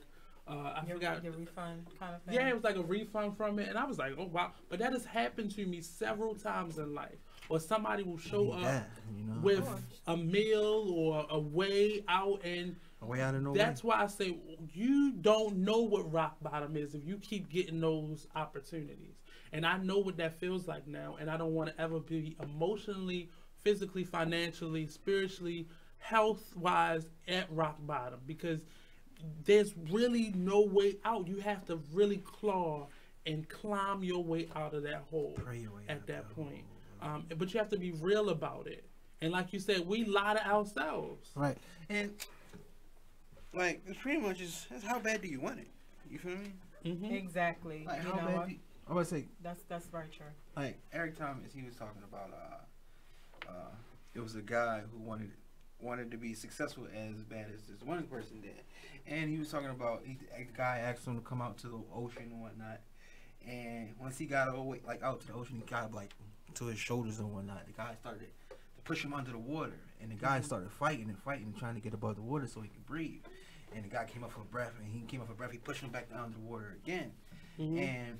I forgot your refund kind of thing. Yeah, it was like a refund from it, and I was like, oh wow. But that has happened to me several times in life, or somebody will show up with a meal or a way out, and that's why I say you don't know what rock bottom is if you keep getting those opportunities. And I know what that feels like now, and I don't want to ever be emotionally, physically, financially, spiritually, health-wise at rock bottom, because there's really no way out. You have to really claw and climb your way out of that hole at that point. But you have to be real about it. And like you said, we lie to ourselves. Right. And like, it's pretty much just how bad do you want it? You feel me? Mm-hmm. Exactly. Like, how bad do you, I would say that's very true. Like Eric Thomas, he was talking about it was a guy who wanted to be successful as bad as this one person did, and he was talking about the guy asked him to come out to the ocean and whatnot, and once he got all the way out to the ocean, he got like to his shoulders and whatnot. The guy started to push him under the water, and the guy started fighting, trying to get above the water so he could breathe. And the guy came up for breath, and he came up for breath. He pushed him back down to the water again, and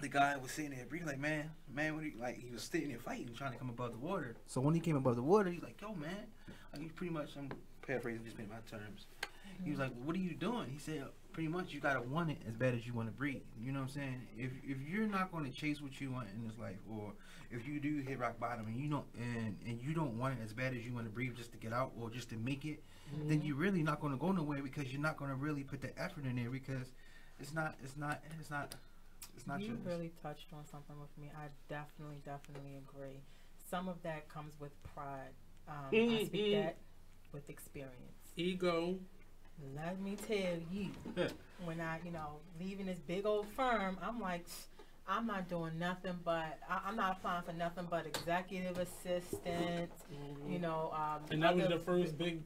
the guy was sitting there breathing like, man, what are you, like, he was sitting there fighting, trying to come above the water. So when he came above the water, he's like, yo, man, like, he pretty much, I'm paraphrasing just in my terms. He was like, well, what are you doing? He said, pretty much, you gotta want it as bad as you want to breathe. You know what I'm saying? If you're not going to chase what you want in this life, or if you do hit rock bottom and you don't and you don't want it as bad as you want to breathe just to get out or just to make it, then you're really not going to go nowhere, because you're not going to really put the effort in there, because it's not. You really touched on something with me. I definitely agree. Some of that comes with pride. I speak that with experience. Ego. Let me tell you, when I, leaving this big old firm, I'm like, I'm not doing nothing but, I'm not applying for nothing but executive assistant, and that was the first big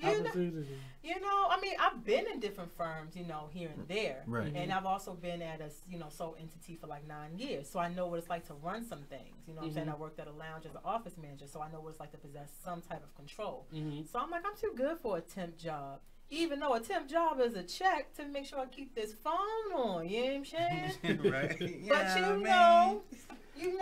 opportunity. I mean, I've been in different firms, here and there. Right. And I've also been at a, sole entity for like 9 years. So I know what it's like to run some things. You know what I'm saying? I worked at a lounge as an office manager, so I know what it's like to possess some type of control. So I'm like, I'm too good for a temp job. Even though a temp job is a check to make sure I keep this phone on, you know what I'm saying? Right. But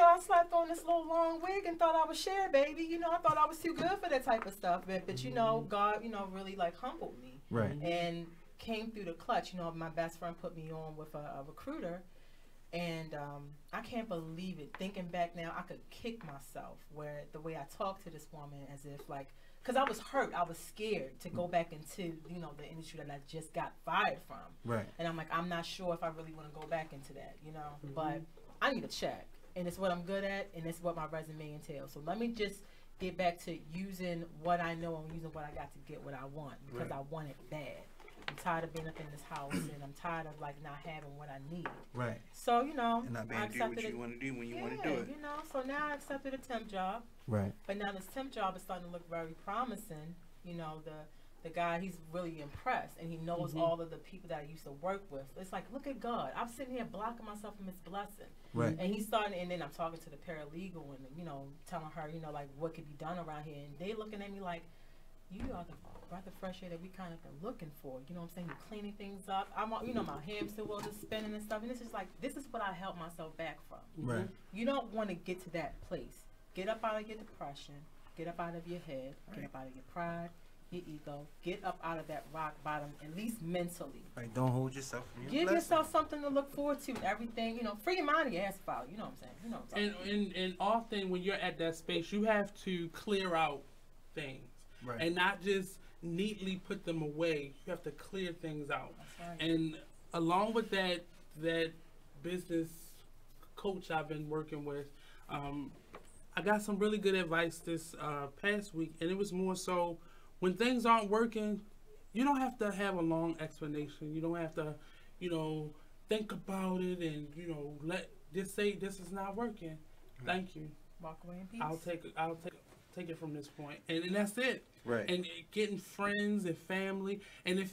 I slept on this little long wig and thought I was Cher, baby. I thought I was too good for that type of stuff. But God, really like humbled me. Right. And came through the clutch. My best friend put me on with a recruiter. And I can't believe it. Thinking back now, I could kick myself where the way I talked to this woman as if like, because I was hurt. I was scared to go back into, the industry that I just got fired from. Right. And I'm like, I'm not sure if I really want to go back into that, But I need a check. And it's what I'm good at, and it's what my resume entails. So let me just get back to using what I know and using what I got to get what I want, because I want it bad. I'm tired of being up in this house, and I'm tired of like not having what I need. Right. So and not being able to do what you want to do when you want to do it. So now I accepted a temp job. Right. But now this temp job is starting to look very promising. The guy, he's really impressed, and he knows all of the people that I used to work with. It's like, look at God. I'm sitting here blocking myself from His blessing. Right. And he's starting, and then I'm talking to the paralegal and telling her like what could be done around here, and they looking at me like, you are the breath of fresh air that we kind of been looking for. You know what I'm saying? You're cleaning things up. I'm, my hamster wheels are spinning and stuff, and it's just like, this is what I held myself back from. Right. You don't want to get to that place. Get up out of your depression. Get up out of your head. Get up out of your pride, your ego. Get up out of that rock bottom, at least mentally. Like, don't hold yourself from your Give yourself something to look forward to. Everything, free your mind and your ass about. You know what I'm saying? And often when you're at that space, you have to clear out things. Right. And not just neatly put them away. You have to clear things out. That's right. And along with that business coach I've been working with, I got some really good advice this past week, and it was more so, when things aren't working, you don't have to have a long explanation. You don't have to, think about it and, just say this is not working. Thank you. Walk away in peace. I'll take take it from this point, and that's it. Right. And getting friends and family, and if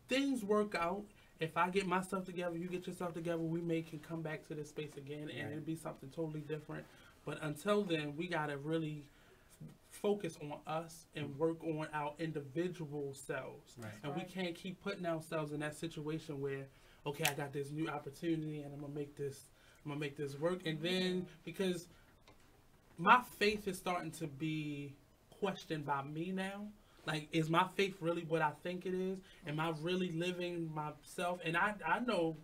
things work out, if I get my stuff together, you get your stuff together, we can come back to this space again, and it'll be something totally different. But until then, we gotta really focus on us and work on our individual selves. Right. And we can't keep putting ourselves in that situation where, okay, I got this new opportunity and I'm gonna make this work. And then because my faith is starting to be questioned by me now. Like, is my faith really what I think it is? Am I really living myself? And I know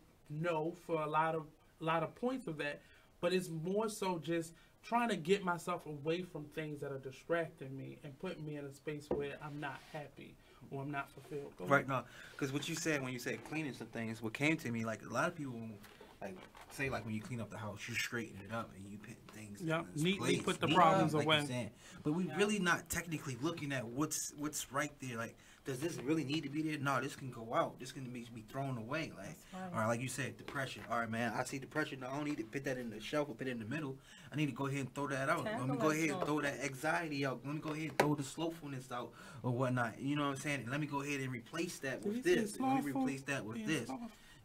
for a lot of points of that, but it's more so just trying to get myself away from things that are distracting me and putting me in a space where I'm not happy or I'm not fulfilled. Right, no, because what you said when you said cleaning some things, what came to me, like a lot of people, like say like when you clean up the house, you straighten it up and you put things neatly place, put the problems like away. You're saying. But we really not technically looking at what's right there. Like, does this really need to be there? No, this can go out. This can be thrown away. Like, all right, like you said, depression. All right, man, I see depression. No, I don't need to put that in the shelf or put it in the middle. I need to go ahead and throw that out. Let me go ahead and throw that anxiety out. Let me go ahead and throw the slowfulness out or whatnot. You know what I'm saying? Let me go ahead and replace that with this. Let me replace that with this.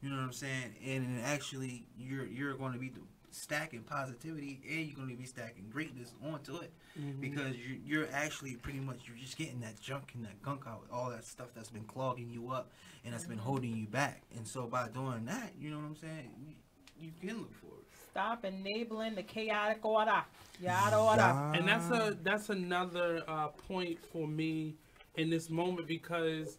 You know what I'm saying? And actually, you're going to be stacking positivity, and you're going to be stacking greatness onto it, because you're actually pretty much you're just getting that junk and that gunk out, all that stuff that's been clogging you up and that's been holding you back. And so by doing that, you know what I'm saying, you can look for it. Stop enabling the chaotic order. Yada order. And that's another point for me in this moment, because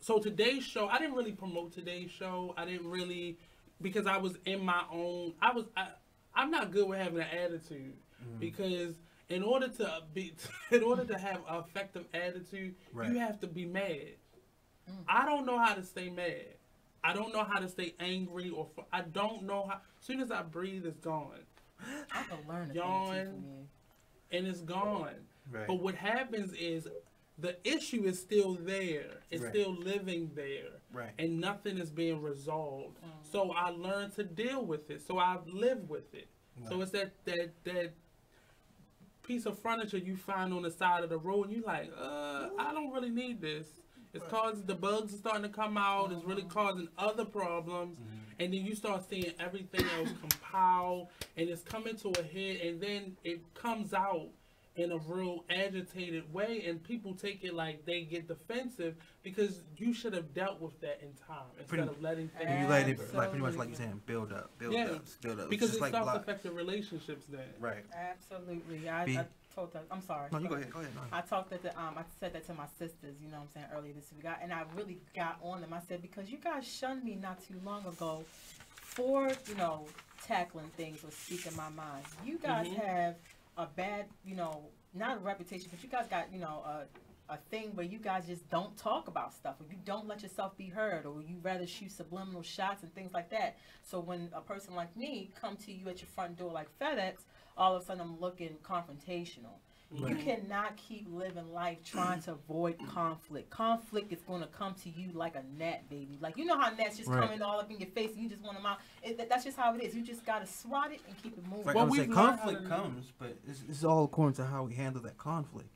so today's show, I didn't really promote today's show. I didn't really, because I was in my own. I'm not good with having an attitude, because in order to have an effective attitude, you have to be mad. I don't know how to stay mad. I don't know how to stay angry, I don't know how. As soon as I breathe, it's gone. I can learn Yawn, and it's gone. Right. But what happens is, the issue is still there. It's still living there. Right. And nothing is being resolved. So I learned to deal with it. So I live with it. Right. So it's that piece of furniture you find on the side of the road, and you're like, I don't really need this. It's causing, the bugs are starting to come out. It's really causing other problems. And then you start seeing everything else compile, and it's coming to a head, and then it comes out in a real agitated way, and people take it like they get defensive, because you should have dealt with that in time instead of letting things. You let it, like pretty much like you're saying, build up. Because it starts affecting relationships then. Right. Absolutely. I told that. I'm sorry. No, you go ahead. Go ahead. No. I talked at the I said that to my sisters. You know what I'm saying, earlier this week, and I really got on them. I said, because you guys shunned me not too long ago for tackling things or speaking my mind. You guys have a bad, not a reputation, but you guys got, a thing where you guys just don't talk about stuff, or you don't let yourself be heard, or you rather shoot subliminal shots and things like that. So when a person like me come to you at your front door like FedEx, all of a sudden I'm looking confrontational. Right. You cannot keep living life trying to avoid conflict. Conflict is going to come to you like a gnat, baby. Like, you know how gnats just coming all up in your face and you just want them out. That's just how it is. You just got to swat it and keep it moving. Right. I would say conflict comes, but it's all according to how we handle that conflict.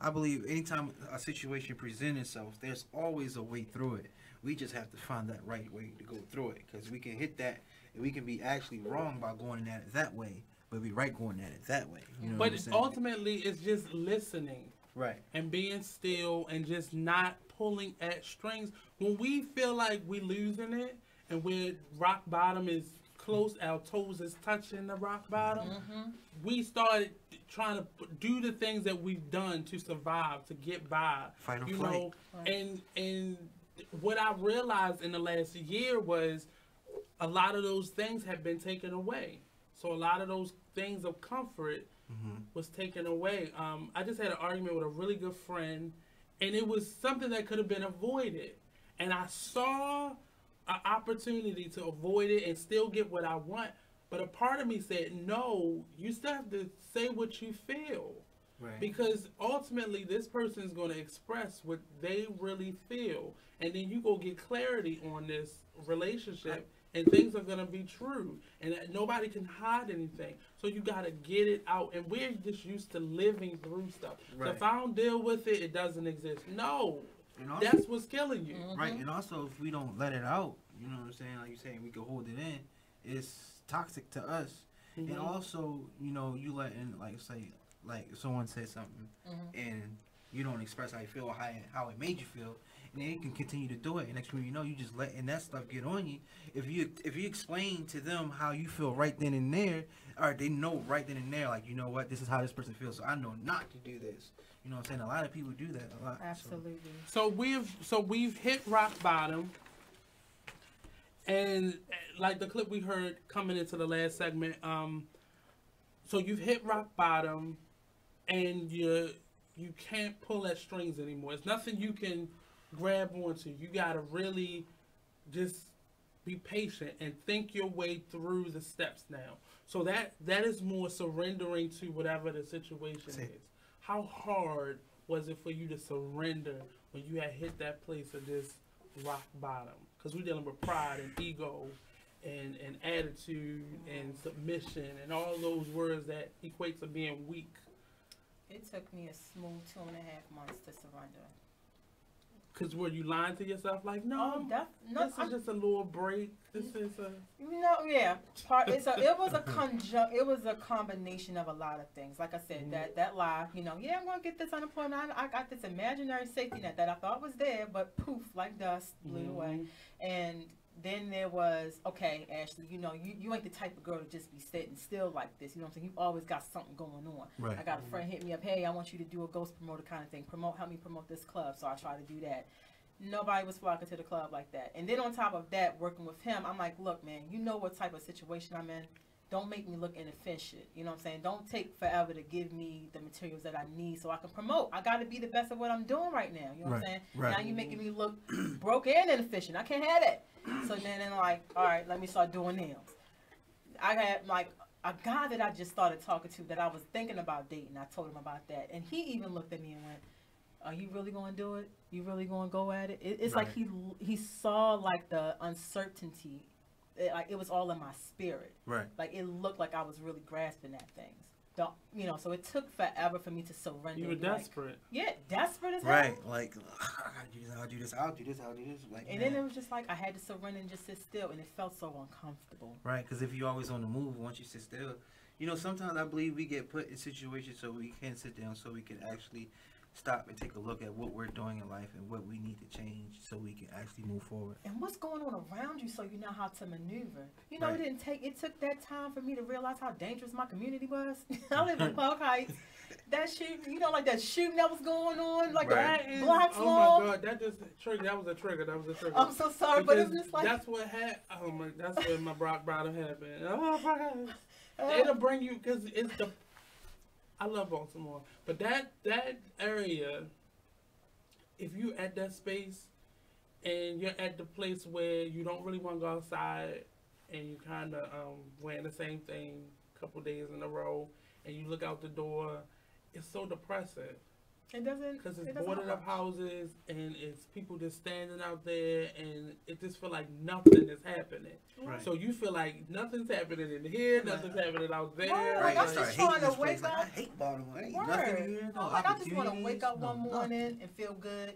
I believe anytime a situation presents itself, there's always a way through it. We just have to find that right way to go through it, because we can hit that, and we can be actually wrong by going at it that way, but be right going at it that way. But ultimately, it's just listening. Right. And being still and just not pulling at strings. When we feel like we're losing it and where rock bottom is close, our toes is touching the rock bottom, we started trying to do the things that we've done to survive, to get by. Fight or flight. And what I realized in the last year was a lot of those things have been taken away. So a lot of those things of comfort was taken away. I just had an argument with a really good friend, and it was something that could have been avoided. And I saw an opportunity to avoid it and still get what I want. But a part of me said, no, you still have to say what you feel. Right. Because ultimately, this person is going to express what they really feel. And then you go get clarity on this relationship, and things are gonna be true, and nobody can hide anything. So you gotta get it out, and we're just used to living through stuff. Right. So if I don't deal with it, it doesn't exist. No, also, that's what's killing you. Right, and also if we don't let it out, you know what I'm saying? Like you're saying, we can hold it in. It's toxic to us, and also, you know, you letting like say like someone said something, and you don't express how you feel or how it made you feel. And then you can continue to do it. And next thing you know, you just letting that stuff get on you. If you explain to them how you feel right then and there, or they know right then and there, like, you know what, this is how this person feels, so I know not to do this. You know what I'm saying? A lot of people do that a lot. Absolutely. So we've hit rock bottom, and like the clip we heard coming into the last segment, so you've hit rock bottom, and you can't pull at strings anymore. It's nothing you can grab onto. You gotta really just be patient and think your way through the steps now. So that is more surrendering to whatever the situation is. How hard was it for you to surrender when you had hit that place of this rock bottom? Because we're dealing with pride and ego and attitude and submission and all those words that equate to being weak. It took me a smooth 2.5 months to surrender. Because were you lying to yourself like, no, this is just a little break. This is a... yeah. It was a combination of a lot of things. Like I said, that lie, you know, yeah, I'm going to get this unemployment. I got this imaginary safety net that I thought was there, but poof, like dust, blew away. And then there was, okay, Ashley, you know, you ain't the type of girl to just be sitting still like this. You know what I'm saying? You always got something going on. Right. I got a friend hit me up, hey, I want you to do a ghost promoter kind of thing. Help me promote this club. So I try to do that. Nobody was flocking to the club like that. And then on top of that, working with him, I'm like, look, man, you know what type of situation I'm in. Don't make me look inefficient. You know what I'm saying? Don't take forever to give me the materials that I need so I can promote. I got to be the best at what I'm doing right now. You know what I'm saying? Right. Now you're making me look broke and inefficient. I can't have that. So then I'm like, all right, let me start doing nails. I had like a guy that I just started talking to that I was thinking about dating. I told him about that. And he even looked at me and went, are you really going to do it? You really going to go at it? It's like he saw like the uncertainty. It was all in my spirit. Right. Like it looked like I was really grasping at things. You know, so it took forever for me to surrender. You were desperate. Yeah, desperate as hell. Right. Like, I'll do this. Like, and then it was just like I had to surrender and just sit still, and it felt so uncomfortable. Right, because if you're always on the move, once you sit still, you know, sometimes I believe we get put in situations so we can sit down, so we can actually stop and take a look at what we're doing in life and what we need to change so we can actually move forward. And what's going on around you so you know how to maneuver. You know, it took that time for me to realize how dangerous my community was. I live in Park Heights. That shooting, you know, like that shooting that was going on, like the blocks long. Oh my God, that was a trigger. I'm so sorry, but it's just like that's what happened. That's when my rock bottom happened. Oh my God, it'll bring you because it's the. I love Baltimore, but that area, if you're at that space and you're at the place where you don't really want to go outside and you kind of wearing the same thing a couple days in a row and you look out the door, it's so depressing. It doesn't, because it's boarded up houses and it's people just standing out there and it just feel like nothing is happening. Right. So you feel like nothing's happening in here, nothing's happening out there. Right. I'm just trying to wake up. I hate Baltimore. Ain't nothing here. No like I just want to wake up one morning and feel good.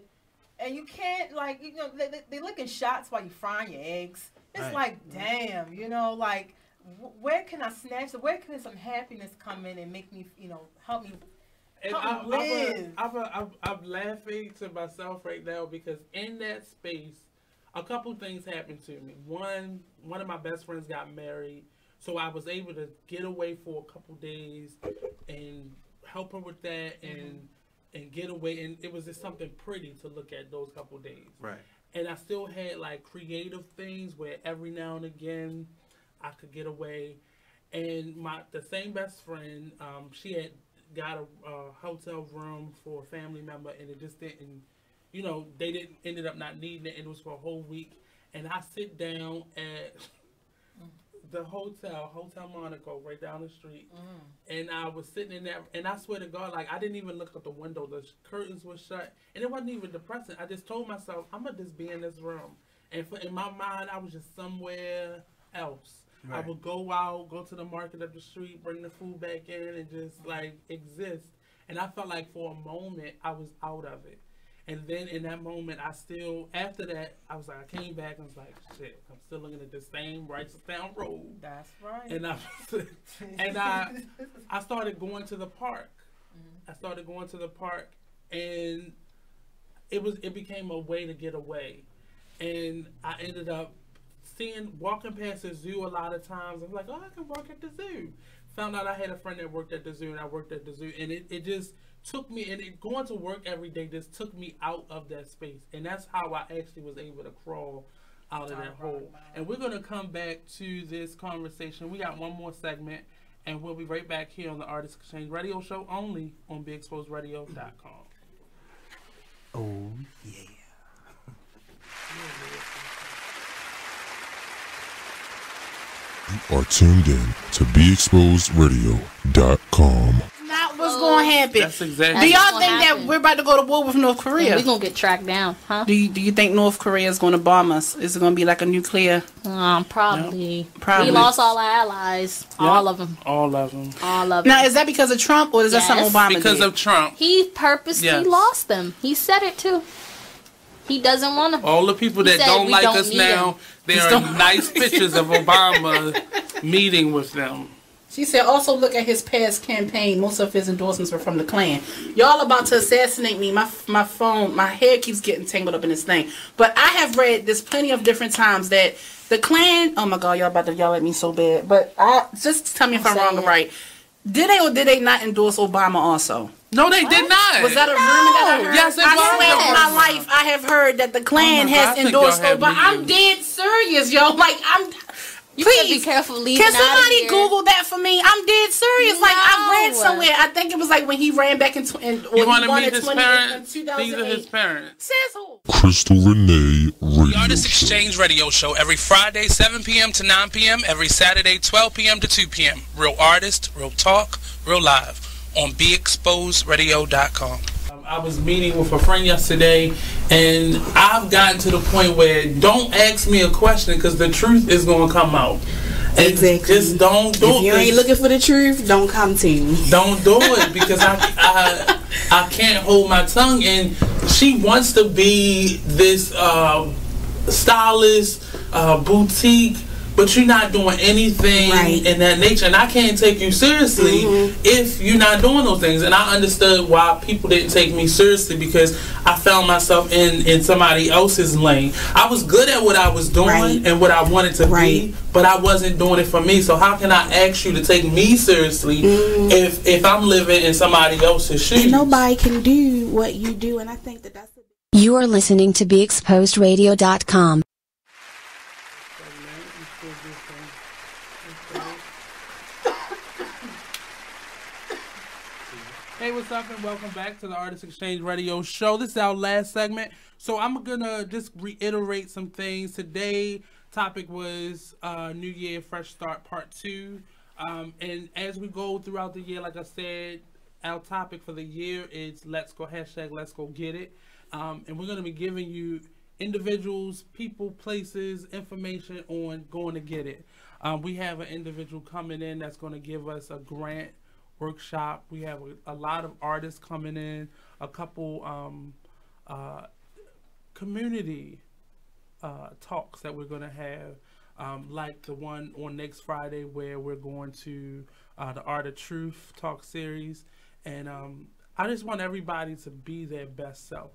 And you can't, like, you know, they looking shots while you frying your eggs. It's like, damn, you know, like, where can I snatch? Where can some happiness come in and make me, you know, help me? And I'm laughing to myself right now because in that space, a couple things happened to me. One of my best friends got married, so I was able to get away for a couple days and help her with that and get away. And it was just something pretty to look at those couple days. Right. And I still had like creative things where every now and again I could get away. And the same best friend, she had got a hotel room for a family member, and it just didn't, you know, they ended up not needing it, and it was for a whole week. And I sit down at the Hotel Monaco, right down the street, and I was sitting in there, and I swear to God, like, I didn't even look at the window. The curtains were shut, and it wasn't even depressing. I just told myself, I'm gonna just be in this room, And in my mind, I was just somewhere else. Right. I would go out, go to the market up the street, bring the food back in, and just like exist. And I felt like for a moment I was out of it. And then in that moment, after that, I was like, I came back and was like, shit, I'm still looking at the same Righteoustown Road. That's right. And I started going to the park. I started going to the park, and it became a way to get away. And I ended up walking past the zoo a lot of times. I'm like, oh, I can work at the zoo. Found out I had a friend that worked at the zoo, and I worked at the zoo, and it just took me, and going to work every day just took me out of that space. And that's how I actually was able to crawl out of that hole. And we're going to come back to this conversation. We got one more segment, and we'll be right back here on the Artist Exchange Radio Show, only on BeExposedRadio.com. Oh, yeah. You are tuned in to BeExposedRadio.com. Not what's going to happen. That's exactly. Do y'all think that we're about to go to war with North Korea? We're going to get tracked down, huh? Do you think North Korea is going to bomb us? Is it going to be like a nuclear? Probably. No. Probably. We lost all our allies. Yep. All of them. All of them. All of them. Now, is that because of Trump, or is that something Obama Because did? of Trump. He purposely lost them. He said it, too. He doesn't want to. All the people that don't like us now, there are nice pictures of Obama meeting with them. She said, also look at his past campaign. Most of his endorsements were from the Klan. Y'all about to assassinate me. My phone, my hair keeps getting tangled up in this thing. But I have read this plenty of different times that the Klan, oh my God, y'all about to yell at me so bad. But just tell me if I'm wrong or right. Did they or did they not endorse Obama also? No, they did not. Was that a rumor that I heard? Yes, it I was. swear in my life I have heard that the Klan has endorsed Obama. I'm dead serious, yo. Like, You better be careful leaving Can somebody out of here. Google that for me? I'm dead serious. No. Like, I read somewhere. I think it was like when he ran back in You want to meet his parents? 2008. These are his parents. Says who? Crystal Renee Radio The Artist Show. Exchange Radio Show every Friday 7 p.m. to 9 p.m. every Saturday 12 p.m. to 2 p.m. Real artist, real talk, real live on BeExposedRadio.com. I was meeting with a friend yesterday, and I've gotten to the point where don't ask me a question because the truth is going to come out. Exactly. Just don't do it. If you ain't looking for the truth, don't come to me. Don't do it because I can't hold my tongue. And she wants to be this stylist, boutique, but you're not doing anything in that nature. And I can't take you seriously if you're not doing those things. And I understood why people didn't take me seriously because I found myself in somebody else's lane. I was good at what I was doing and what I wanted to be, but I wasn't doing it for me. So how can I ask you to take me seriously if I'm living in somebody else's shoes? And nobody can do what you do, and I think that's You are listening to BeExposedRadio.com. Hey, what's up, and welcome back to the Artist Exchange Radio Show. This is our last segment, so I'm gonna just reiterate some things. Today, topic was New Year, Fresh Start Part 2. And as we go throughout the year, like I said, our topic for the year is Let's Go, hashtag Let's Go Get It. And we're gonna be giving you individuals, people, places, information on going to get it. We have an individual coming in that's gonna give us a grant workshop. We have a lot of artists coming in, a couple community talks that we're going to have, like the one on next Friday where we're going to the Art of Truth talk series. And I just want everybody to be their best self.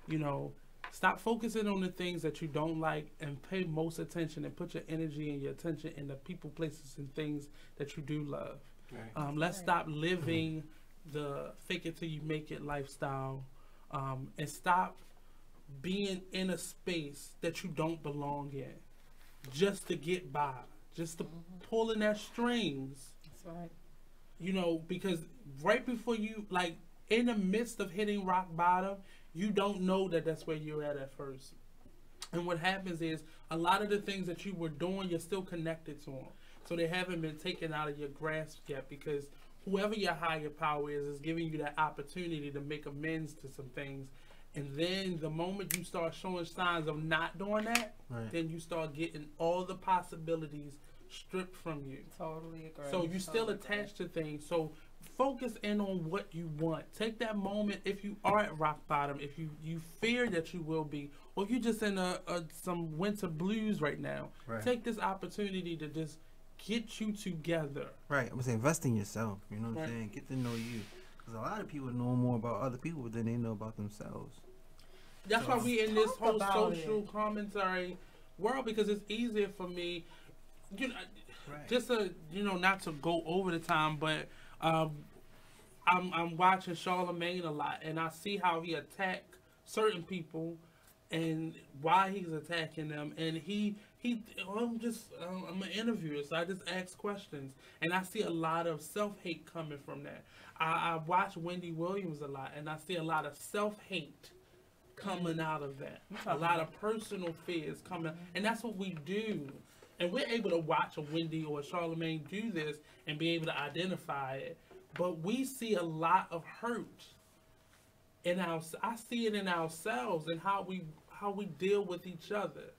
You know, stop focusing on the things that you don't like and pay most attention and put your energy and your attention in the people, places, and things that you do love. Let's stop living the fake it till you make it lifestyle, and stop being in a space that you don't belong in just to get by, just to pulling their strings. That's right. You know, because right before you, like in the midst of hitting rock bottom, you don't know that that's where you're at first. And what happens is a lot of the things that you were doing, you're still connected to them. So they haven't been taken out of your grasp yet, because whoever your higher power is giving you that opportunity to make amends to some things. And then the moment you start showing signs of not doing that, then you start getting all the possibilities stripped from you. Totally agree. So you're still attached to things. So focus in on what you want. Take that moment if you are at rock bottom, if you fear that you will be, or if you're just in some winter blues right now. Take this opportunity to just get you together. Right. I'm saying invest in yourself. You know what I'm saying? Get to know you. Because a lot of people know more about other people than they know about themselves. That's why we in this whole social commentary world, because it's easier for me, you know, just to, you know, not to go over the time, but I'm watching Charlemagne a lot, and I see how he attack certain people and why he's attacking them, and I'm an interviewer, so I just ask questions, and I see a lot of self-hate coming from that. I watch Wendy Williams a lot, and I see a lot of self-hate coming out of that. A lot of personal fears coming, and that's what we do. And we're able to watch a Wendy or a Charlemagne do this and be able to identify it. But we see a lot of hurt in I see it in ourselves and how we deal with each other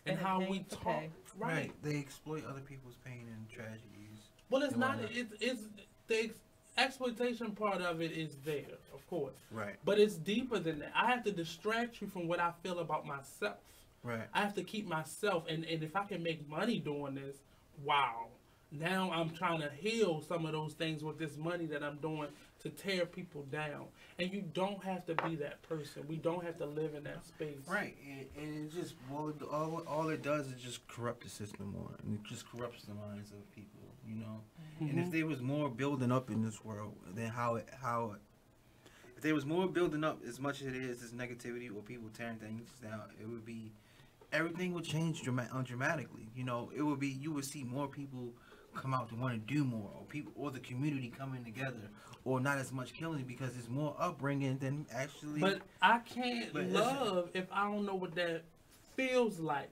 and how we talk. Right. They exploit other people's pain and tragedies. Well, it's not. It's the exploitation part of it is there, of course. Right. But it's deeper than that. I have to distract you from what I feel about myself. Right. I have to keep myself, and if I can make money doing this, wow. Now I'm trying to heal some of those things with this money that I'm doing to tear people down. And you don't have to be that person. We don't have to live in that space. Right. And it just, all it does is just corrupt the system more. And it just corrupts the minds of people, you know. And if there was more building up in this world, then if there was more building up as much as it is this negativity or people tearing things down, it would be, everything would change dramatically. You know, it would be, you would see more people come out to want to do more, or people, or the community coming together, or not as much killing because there's more upbringing than actually. But I can't love if I don't know what that feels like.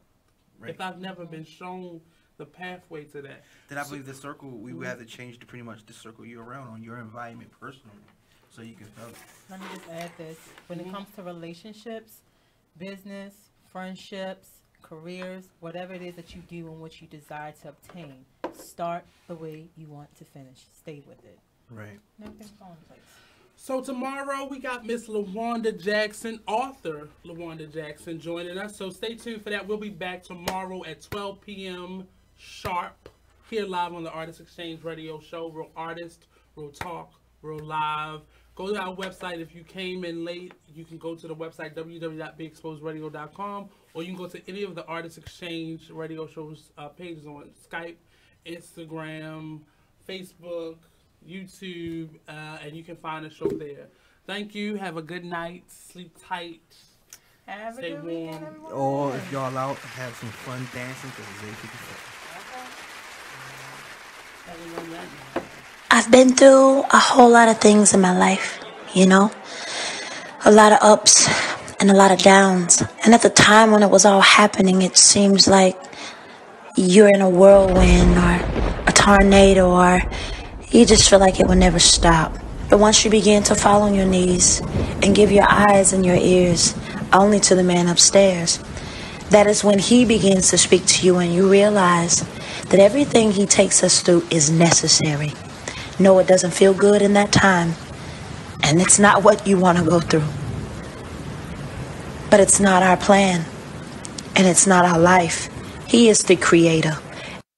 Right. If I've never been shown the pathway to that. Then I believe the circle, we would have to change to pretty much the circle you're around on, your environment personally, so you can feel it. Let me just add this. When it comes to relationships, business, friendships, careers, whatever it is that you do and what you desire to obtain, start the way you want to finish. Stay with it. Right. Everything's going in place. So tomorrow we got Miss LaWanda Jackson, author LaWanda Jackson, joining us. So stay tuned for that. We'll be back tomorrow at 12 p.m. sharp, here live on the Artist Exchange Radio Show. Real artist, real talk, real live. Go to our website. If you came in late, you can go to the website www.beexposedradio.com, or you can go to any of the Artist Exchange Radio Shows pages on Skype, Instagram, Facebook, YouTube, and you can find the show there. Thank you. Have a good night. Sleep tight. Have Stay a good warm. weekend, everyone. Or if y'all out, have some fun dancing because it's 8:54. I've been through a whole lot of things in my life, you know, a lot of ups and a lot of downs. And at the time when it was all happening, it seems like you're in a whirlwind or a tornado, or you just feel like it will never stop. But once you begin to fall on your knees and give your eyes and your ears only to the man upstairs, that is when he begins to speak to you, and you realize that everything he takes us through is necessary. No, it doesn't feel good in that time, and it's not what you want to go through. But it's not our plan, and it's not our life. He is the creator.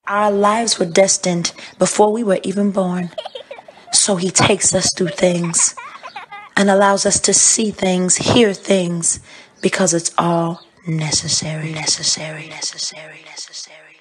Our lives were destined before we were even born. So he takes us through things and allows us to see things, hear things, because it's all necessary, necessary, necessary, necessary.